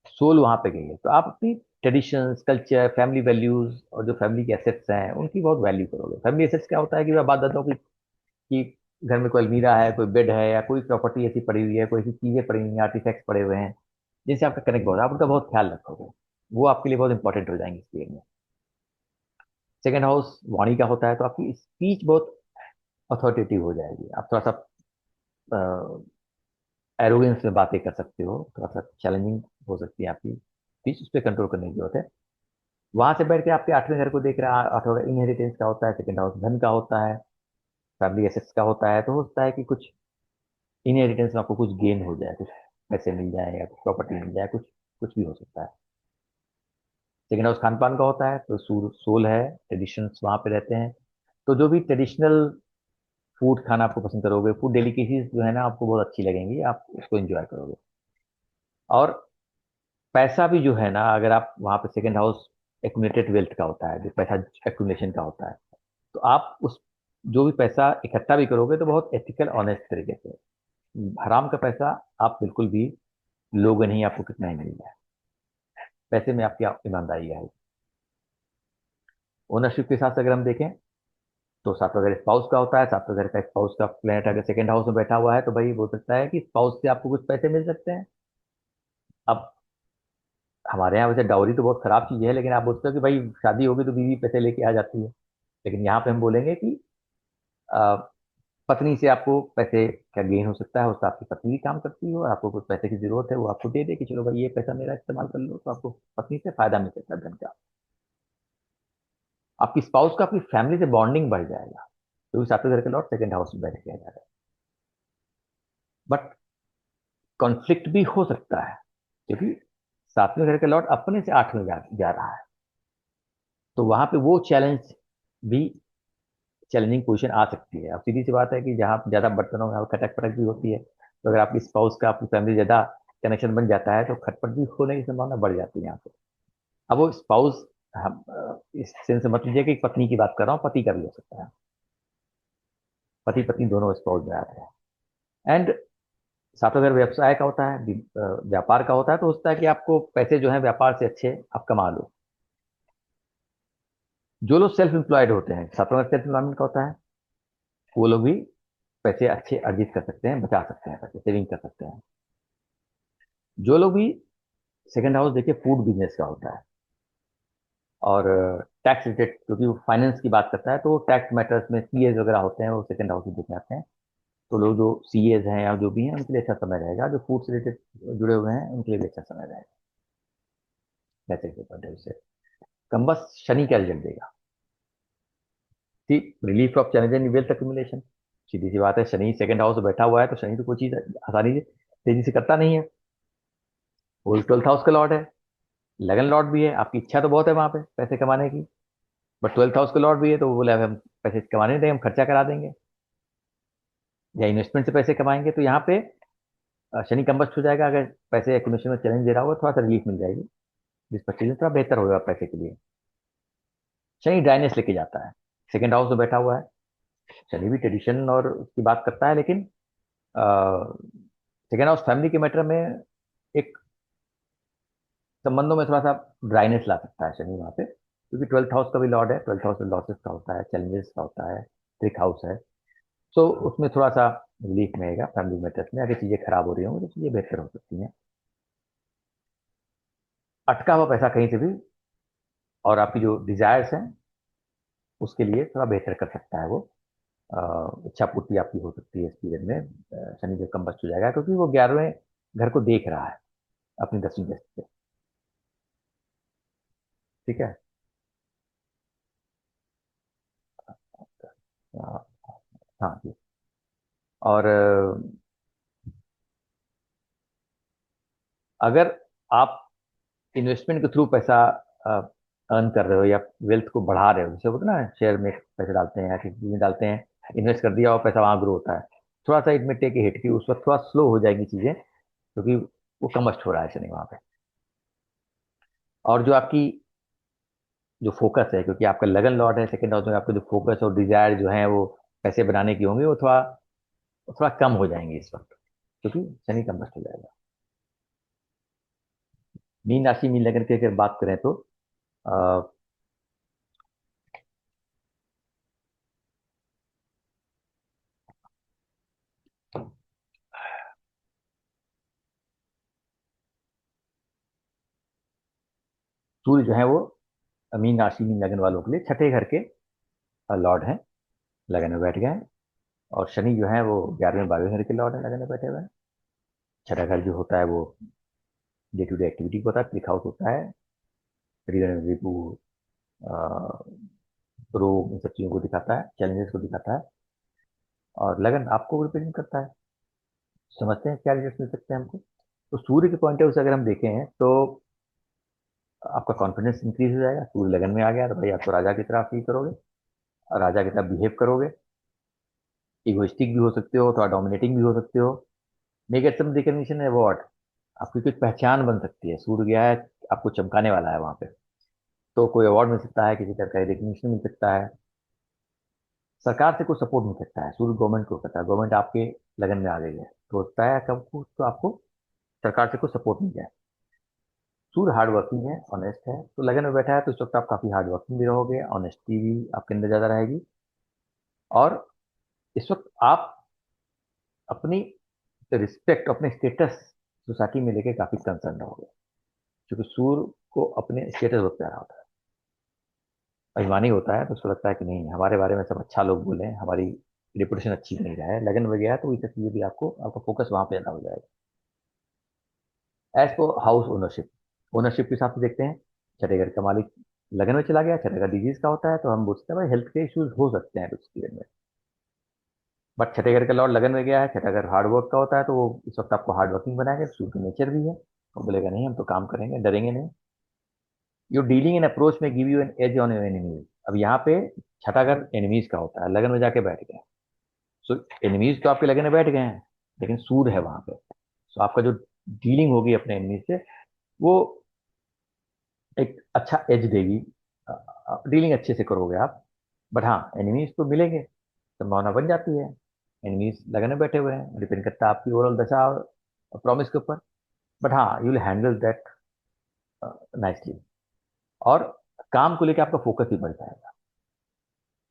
सोल वहां पे गई है, तो आप अपनी ट्रेडिशंस, कल्चर, फैमिली वैल्यूज और जो फैमिली के एसेट्स हैं उनकी बहुत वैल्यू करोगे। फैमिली एसेट्स क्या होता है कि बात दादाओं की घर में कोई अलमीरा है, कोई बेड है, या कोई प्रॉपर्टी ऐसी पड़ी हुई है, कोई ऐसी चीजें पड़ी हुई हैं, आर्टिफैक्ट्स पड़े हुए हैं जिनसे आपका कनेक्ट बहुत है, आप उनका बहुत ख्याल रखोगे। वो आपके लिए बहुत इंपॉर्टेंट हो जाएंगे इस पीरियड में। सेकंड हाउस वाणी का होता है, तो आपकी स्पीच बहुत अथॉरिटेटिव हो जाएगी। आप थोड़ा सा एरोगेंस में बातें कर सकते हो, थोड़ा सा चैलेंजिंग हो सकती है आपकी स्पीच, उस पर कंट्रोल करने की जरूरत है। वहां से बैठ के आपके आठवें घर को देख रहा है। आठवां घर इनहेरिटेंस का होता है, सेकंड हाउस धन का होता है, फैमिली एसेट्स का होता है। तो हो सकता है कि कुछ इनहेरिटेंस में आपको कुछ गेन हो जाए, कुछ पैसे मिल जाए या कुछ प्रॉपर्टी मिल जाए, कुछ कुछ भी हो सकता है। सेकंड हाउस खान पान का होता है, तो सोल है, ट्रेडिशंस वहां पे रहते हैं। तो जो भी ट्रेडिशनल फूड खाना आपको पसंद करोगे, फूड डेलिकेसीज जो है ना आपको बहुत अच्छी लगेंगी, आप उसको एंजॉय करोगे। और पैसा भी जो है ना, अगर आप वहां पे सेकंड हाउस एक्यूमुलेटेड वेल्थ का होता है, जो पैसा एक्यूमुलेशन का होता है, तो आप उस जो भी पैसा इकट्ठा भी करोगे तो बहुत एथिकल ऑनेस्ट तरीके से। हराम का पैसा आप बिल्कुल भी लोगे नहीं, आपको कितना ही मिल जाए। पैसे में आपकी ईमानदारी है। ओनरशिप के हिसाब से अगर हम देखें, तो सातवां घर स्पाउस का होता है। सातवां घर का स्पाउस का प्लेनेट अगर सेकंड हाउस में बैठा हुआ है तो भाई हो सकता है कि स्पाउस से आपको कुछ पैसे मिल सकते हैं। अब हमारे यहाँ वैसे डाउरी तो बहुत खराब चीज है, लेकिन आप बोलते हो कि भाई शादी होगी तो बीवी पैसे लेके आ जाती है। लेकिन यहाँ पे हम बोलेंगे कि अ, पत्नी से आपको पैसे का गेन हो सकता है। उसका आपकी पत्नी भी काम करती हो और आपको कुछ पैसे की जरूरत है, वो आपको दे दे कि चलो भाई ये पैसा मेरा इस्तेमाल कर लो, तो आपको पत्नी से फायदा मिल सकता है धन का। आपकी स्पाउस का अपनी फैमिली से बॉन्डिंग बढ़ जाएगा, क्योंकि सातवें घर के लॉर्ड सेकंड हाउस में बैठ के आ जा रहा है। बट कॉन्फ्लिक्ट भी हो सकता है, क्योंकि सातवें घर के लॉर्ड अपने से आठवें जा रहा है। तो वहां पे वो चैलेंज भी, चैलेंजिंग पोजीशन आ सकती है। अब सीधी सी बात है कि जहाँ ज्यादा बर्तनों में खटक पटक भी होती है, तो अगर आपकी स्पाउस का आपकी फैमिली ज्यादा कनेक्शन बन जाता है तो खटपट भी होने की संभावना बढ़ जाती है यहाँ पे। अब वो स्पाउस, हम इस सेंस से मत लीजिए कि पत्नी की बात कर रहा हूँ, पति का भी हो सकता है। पति पत्नी दोनों स्पाउस में आते हैं। एंड सातवां घर व्यवसाय का होता है, व्यापार का होता है। तो हो सकता है कि आपको पैसे जो है व्यापार से अच्छे आप कमा लो। जो लोग सेल्फ एम्प्लॉयड होते हैं, सातवां घर सेल्फ एम्प्लॉयमेंट का होता है, वो लोग भी पैसे अच्छे अर्जित कर सकते हैं, बचा सकते हैं, पैसे सेविंग कर सकते हैं। जो लोग भी सेकंड हाउस देखिए फूड बिजनेस का होता है, और टैक्स रिलेटेड, क्योंकि वो फाइनेंस की बात करता है, तो टैक्स मैटर्स में सीएज वगैरह होते हैं, वो सेकंड हाउस में देखे आते हैं। तो लोग जो सीएज हैं या जो भी हैं उनके लिए अच्छा समय रहेगा। जो फूड से रिलेटेड जुड़े हुए हैं उनके लिए भी अच्छा समय रहेगा पैसे के पॉइंट ऑफ व्यू से। कंबस शनि का रिजल्ट देगा। Relief of challenge and wealth accumulation, सीधी सी बात है, शनि सेकंड हाउस में बैठा हुआ है, तो शनि तो कोई चीज आसानी से तेजी से करता नहीं है। वो ट्वेल्थ हाउस का लॉर्ड है, लगन लॉर्ड भी है। आपकी इच्छा तो बहुत है वहां पे पैसे कमाने की, बट ट्वेल्थ हाउस का लॉर्ड भी है, तो वो बोले अब हम पैसे कमाने नहीं देंगे, हम खर्चा करा देंगे या इन्वेस्टमेंट से पैसे कमाएंगे। तो यहाँ पे शनि कंबस्ट हो जाएगा। अगर पैसे एक्विजिशन में चैलेंज दे रहा होगा, थोड़ा सा रिलीफ मिल जाएगी, जिस पर चीजें थोड़ा बेहतर होगा पैसे के लिए। शनि ड्राइनेस लेके जाता है, सेकंड हाउस में बैठा हुआ है। शनि भी ट्रेडिशन और उसकी बात करता है, लेकिन सेकेंड हाउस फैमिली के मैटर में एक संबंधों में थोड़ा सा ड्राइनेस ला सकता है शनि वहां पे, क्योंकि ट्वेल्थ हाउस का भी लॉर्ड है। ट्वेल्थ हाउस में लॉसेस का होता है, चैलेंजेस का होता है, ट्रिक हाउस है। तो उसमें थोड़ा सा रिलीफ मिलेगा फैमिली मैटर्स में। अगर चीजें खराब हो रही होंगी तो चीजें बेहतर हो सकती हैं। अटका हुआ पैसा कहीं से भी, और आपकी जो डिजायर्स हैं उसके लिए थोड़ा बेहतर कर सकता है वो। इच्छा पूर्ति आपकी हो सकती है इस पीरियड में। शनि जब कम हो जाएगा, क्योंकि वो 11वें घर को देख रहा है अपनी 10वीं दृष्टि से। ठीक है। हाँ। हाँ जी। और अगर आप इन्वेस्टमेंट के थ्रू पैसा अर्न कर रहे हो या वेल्थ को बढ़ा रहे हो, जैसे होता है ना, शेयर में पैसे डालते हैं या किसी चीज में डालते हैं, इन्वेस्ट कर दिया और पैसा वहां ग्रो होता है, थोड़ा सा इट में टेक हिट की, उस वक्त थोड़ा स्लो हो जाएगी चीजें, क्योंकि वो कम्बस्ट हो रहा है शनि वहां पे। और जो आपकी जो फोकस है, क्योंकि आपका लगन लॉर्ड है सेकंड हाउस में, आपका जो फोकस और डिजायर जो है वो पैसे बनाने की होंगी, वो थोड़ा थोड़ा कम हो जाएंगे इस वक्त, क्योंकि शनि कम्बस्ट हो जाएगा। मीन राशि मीन लगन की अगर बात करें तो अ, सूर्य जो है वो मीन राशि मीन लगन वालों के लिए छठे घर के लॉर्ड हैं, लगन में बैठ गए हैं। और शनि जो है वो 11वें 12वें घर के लॉर्ड है, लगन में बैठे हुए हैं। छठा घर जो होता है वो डे टू डे एक्टिविटी को होता है, क्लिक हाउस होता है, रीजन रिपू, रोग, इन सब चीजों को दिखाता है, चैलेंजेस को दिखाता है। और लगन आपको रिप्रेजेंट करता है। समझते हैं क्या रिजल्ट मिल सकते हैं हमको। तो सूर्य के पॉइंट ऑफ व्यू से अगर हम देखें तो आपका कॉन्फिडेंस इंक्रीज हो जाएगा। सूर्य लगन में आ गया तो भाई आप तो राजा की तरह फील करोगे, और राजा की तरह बिहेव करोगे। इगोइस्टिक भी हो सकते हो, थोड़ा डोमिनेटिंग भी हो सकते हो। May get some recognition award, आपकी कुछ पहचान बन सकती है। सूर्य गया है, आपको चमकाने वाला है वहां पे, तो कोई अवार्ड मिल सकता है, किसी तरह का रिकग्निशन मिल सकता है, सरकार से कुछ सपोर्ट मिल सकता है। सूर्य गवर्नमेंट को सकता है, गवर्नमेंट आपके लगन में आ गई है तो होता है कब को तो आपको सरकार से कुछ सपोर्ट मिल जाए। सूर्य हार्ड वर्किंग है, ऑनेस्ट है, तो लगन में बैठा है तो इस वक्त आप काफी हार्ड वर्किंग भी रहोगे, ऑनेस्टी भी आपके अंदर ज्यादा रहेगी। और इस वक्त आप अपनी रिस्पेक्ट, अपने स्टेटस सोसाइटी में लेके काफी कंसर्न रहोगे, क्योंकि सूर्य को अपने स्टेटस बहुत प्यारा होता है, अभिमानी होता है। तो उसको लगता है कि नहीं, हमारे बारे में सब अच्छा लोग बोले, हमारी रिपुटेशन अच्छी नहीं रहा है, लगन में गया है तो ये सब चीजें भी आपको, आपका फोकस वहां पे ज्यादा हो जाएगा। एज को हाउस ओनरशिप, ओनरशिप के हिसाब से देखते हैं। छठे घर का मालिक लगन में चला गया, छठे घर डिजीज का होता है, तो हम बोलते हैं भाई हेल्थ के इश्यूज हो सकते हैं उस पीरियड में। बट छठे घर का लॉर्ड लगन में गया है, छठा घर हार्ड वर्क का होता है, तो वो इस वक्त आपको हार्ड वर्किंग बनाएगा, सूर्य का नेचर भी है। वो बोलेगा नहीं, हम तो काम करेंगे, डरेंगे नहीं। Your dealing in approach may give you an edge on your enemies. अब यहाँ पे छठा घर एनिमीज का होता है, लगन में जाके बैठ गए। सो एनिमीज तो आपके लगन में बैठ गए हैं, लेकिन सूर्य है वहां पे। सो आपका जो डीलिंग होगी अपने एनिमीज से, वो एक अच्छा एज देगी। डीलिंग अच्छे से करोगे आप। बट हाँ, एनिमीज तो मिलेंगे, संभावना बन जाती है। एनिमीज लगन में बैठे हुए हैं, डिपेंड करता है आपकी ओवरऑल दशा और प्रॉमिस के ऊपर। बट हाँ, you will handle that nicely. और काम को लेकर आपका फोकस भी बढ़ जाएगा,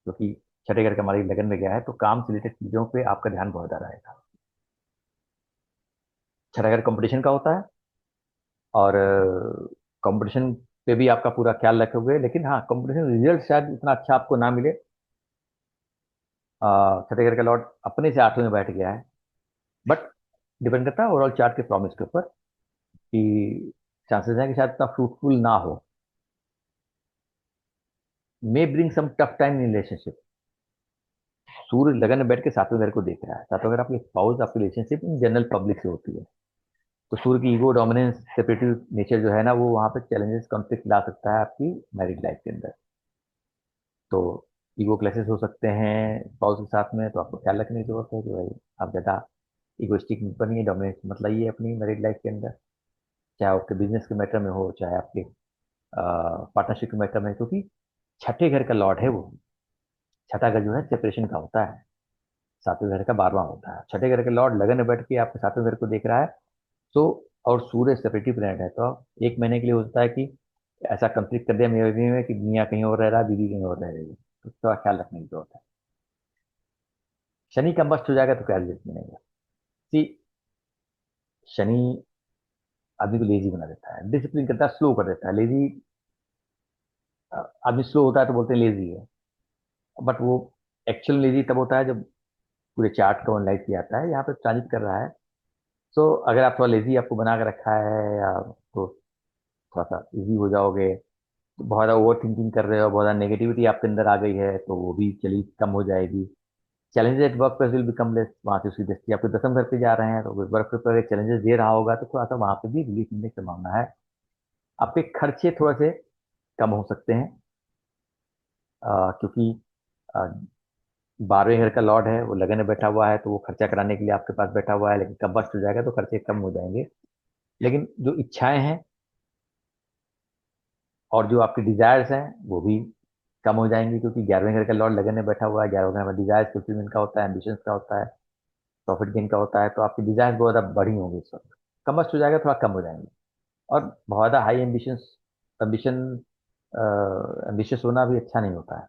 क्योंकि छठे घर का मालिक लगन में गया है, तो काम से रिलेटेड चीजों पे आपका ध्यान बहुत ज्यादा रहेगा। छठा घर कंपटीशन का होता है, और कंपटीशन पे भी आपका पूरा ख्याल रखोगे, लेकिन हाँ, कंपटीशन रिजल्ट शायद इतना अच्छा आपको ना मिले। छठे घर का लॉर्ड अपने से आठवें में बैठ गया है, बट डिपेंड करता है ओवरऑल चार्ट के प्रॉमिस के ऊपर, कि चांसेस हैं कि शायद इतना फ्रूटफुल ना हो। May bring some tough time in relationship. सूर्य लगन में बैठ के सातवें घर को देख रहा है, सातवें घर आपकी स्पाउस, आपकी रिलेशनशिप इन जनरल पब्लिक से होती है। तो सूर्य की ईगो डोमिनेंस सेपरेटिव नेचर जो है ना, वो वहां पे चैलेंजेस कॉन्फ्लिक्ट ला सकता है आपकी मैरिड लाइफ के अंदर। तो ईगो क्लैशेस हो सकते हैं स्पाउस के साथ में, तो आपको ख्याल रखने की जरूरत है कि भाई आप ज्यादा इगोइस्टिक मत बनिए, डोमिनेंस मत लाइए अपनी मैरिड लाइफ के अंदर, चाहे आपके बिजनेस के मैटर में हो, चाहे आपके पार्टनरशिप के मैटर में, क्योंकि छठे घर का लॉर्ड है वो। छठा घर जो है सेपरेशन का होता है, सातवें घर का 12वां होता है। छठे घर के लॉर्ड लगन में बैठ के आपके सातवें घर को देख रहा है। तो और सूर्य सेपरेटिव प्लैनेट है, तो एक महीने के लिए हो सकता है कि ऐसा कंफ्लिक्ट कर दिया मेरे बीवी में कि मियाँ कहीं और रह रहा है, बीवी कहीं और रह रही है, तो थोड़ा ख्याल रखने की जरूरत है। शनि कंबस्ट हो जाएगा तो क्या रिजल्ट मिलेगा। सी, शनि आदमी को लेजी बना देता है, डिसिप्लिन करता है, स्लो कर देता है। लेजी आदमी स्लो होता है तो बोलते हैं लेजी है, बट वो एक्चुअल लेजी तब होता है जब पूरे चार्ट को एनालाइज किया जाता है। यहाँ पे ट्रांजिट कर रहा है, तो अगर आप थोड़ा लेजी आपको बना के रखा है, या तो थोड़ा सा इजी हो जाओगे। तो बहुत ज़्यादा ओवर थिंकिंग कर रहे हो, बहुत ज़्यादा नेगेटिविटी आपके अंदर आ गई है, तो वो भी चली कम हो जाएगी। Challenges at work place will become less, वहाँ से उसकी दृष्टि आपके दसम घर पे जा रहे हैं, तो वर्क प्लेस पर चैलेंजेस दे रहा होगा, तो थोड़ा सा वहाँ पे भी रिलीफ मिलने की संभावना है। आपके खर्चे थोड़े से कम हो सकते हैं, क्योंकि 12वें घर का लॉर्ड है, वो लगन में बैठा हुआ है, तो वो खर्चा कराने के लिए आपके पास बैठा हुआ है, लेकिन कब बस्ट हो जाएगा तो खर्चे कम हो जाएंगे। लेकिन जो इच्छाएं हैं और जो आपकी डिजायर्स हैं वो भी कम हो जाएंगी, क्योंकि 11वें घर का लॉर्ड लगन में बैठा हुआ है। 11वें घर में डिजायर्स फुलफिलमेंट का होता है, एम्बिशंस का होता है, प्रॉफिट गेन का होता है, तो आपकी डिजायर्स बहुत ज़्यादा बढ़ी होंगी इस वक्त। कम्बस्ट हो जाएगा, थोड़ा कम हो जाएंगे। और बहुत ज़्यादा हाई एम्बिशंस एम्बिशन एम्बिशियस होना भी अच्छा नहीं होता है।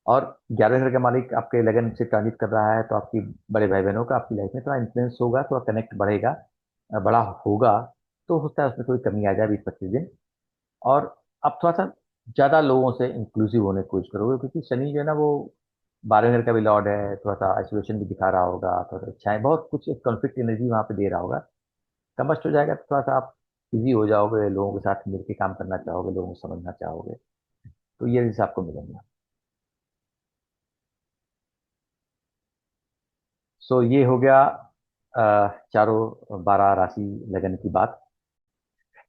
और 11वें घर का मालिक आपके लगन से ट्रांजिट कर रहा है, तो आपकी बड़े भाई बहनों का आपकी लाइफ में थोड़ा इन्फ्लुएंस होगा, थोड़ा कनेक्ट बढ़ेगा, बड़ा होगा। तो होता है उसमें थोड़ी कमी आ जाए 20-25 दिन। और आप थोड़ा सा ज़्यादा लोगों से इंक्लूसिव होने की कोशिश करोगे, क्योंकि शनि जो है ना वो 12वें घर का भी लॉर्ड है, थोड़ा सा आइसोलेशन भी दिखा रहा होगा, थोड़ा सा इच्छाएं बहुत कुछ एक कॉन्फ्लिक्ट एनर्जी वहाँ पे दे रहा होगा। कम्बस्ट हो जाएगा तो थोड़ा सा आप इजी हो जाओगे, लोगों के साथ मिलकर काम करना चाहोगे, लोगों को समझना चाहोगे। तो ये रिजल्ट आपको मिलेंगे। सो ये हो गया चारों 12 राशि लगन की बात।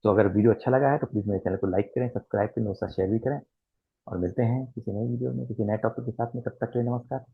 तो अगर वीडियो अच्छा लगा है तो प्लीज़ मेरे चैनल को लाइक करें, सब्सक्राइब करें, मेरे साथ शेयर भी करें। और मिलते हैं किसी नई वीडियो में किसी नए टॉपिक के साथ में। तब तक के लिए नमस्कार।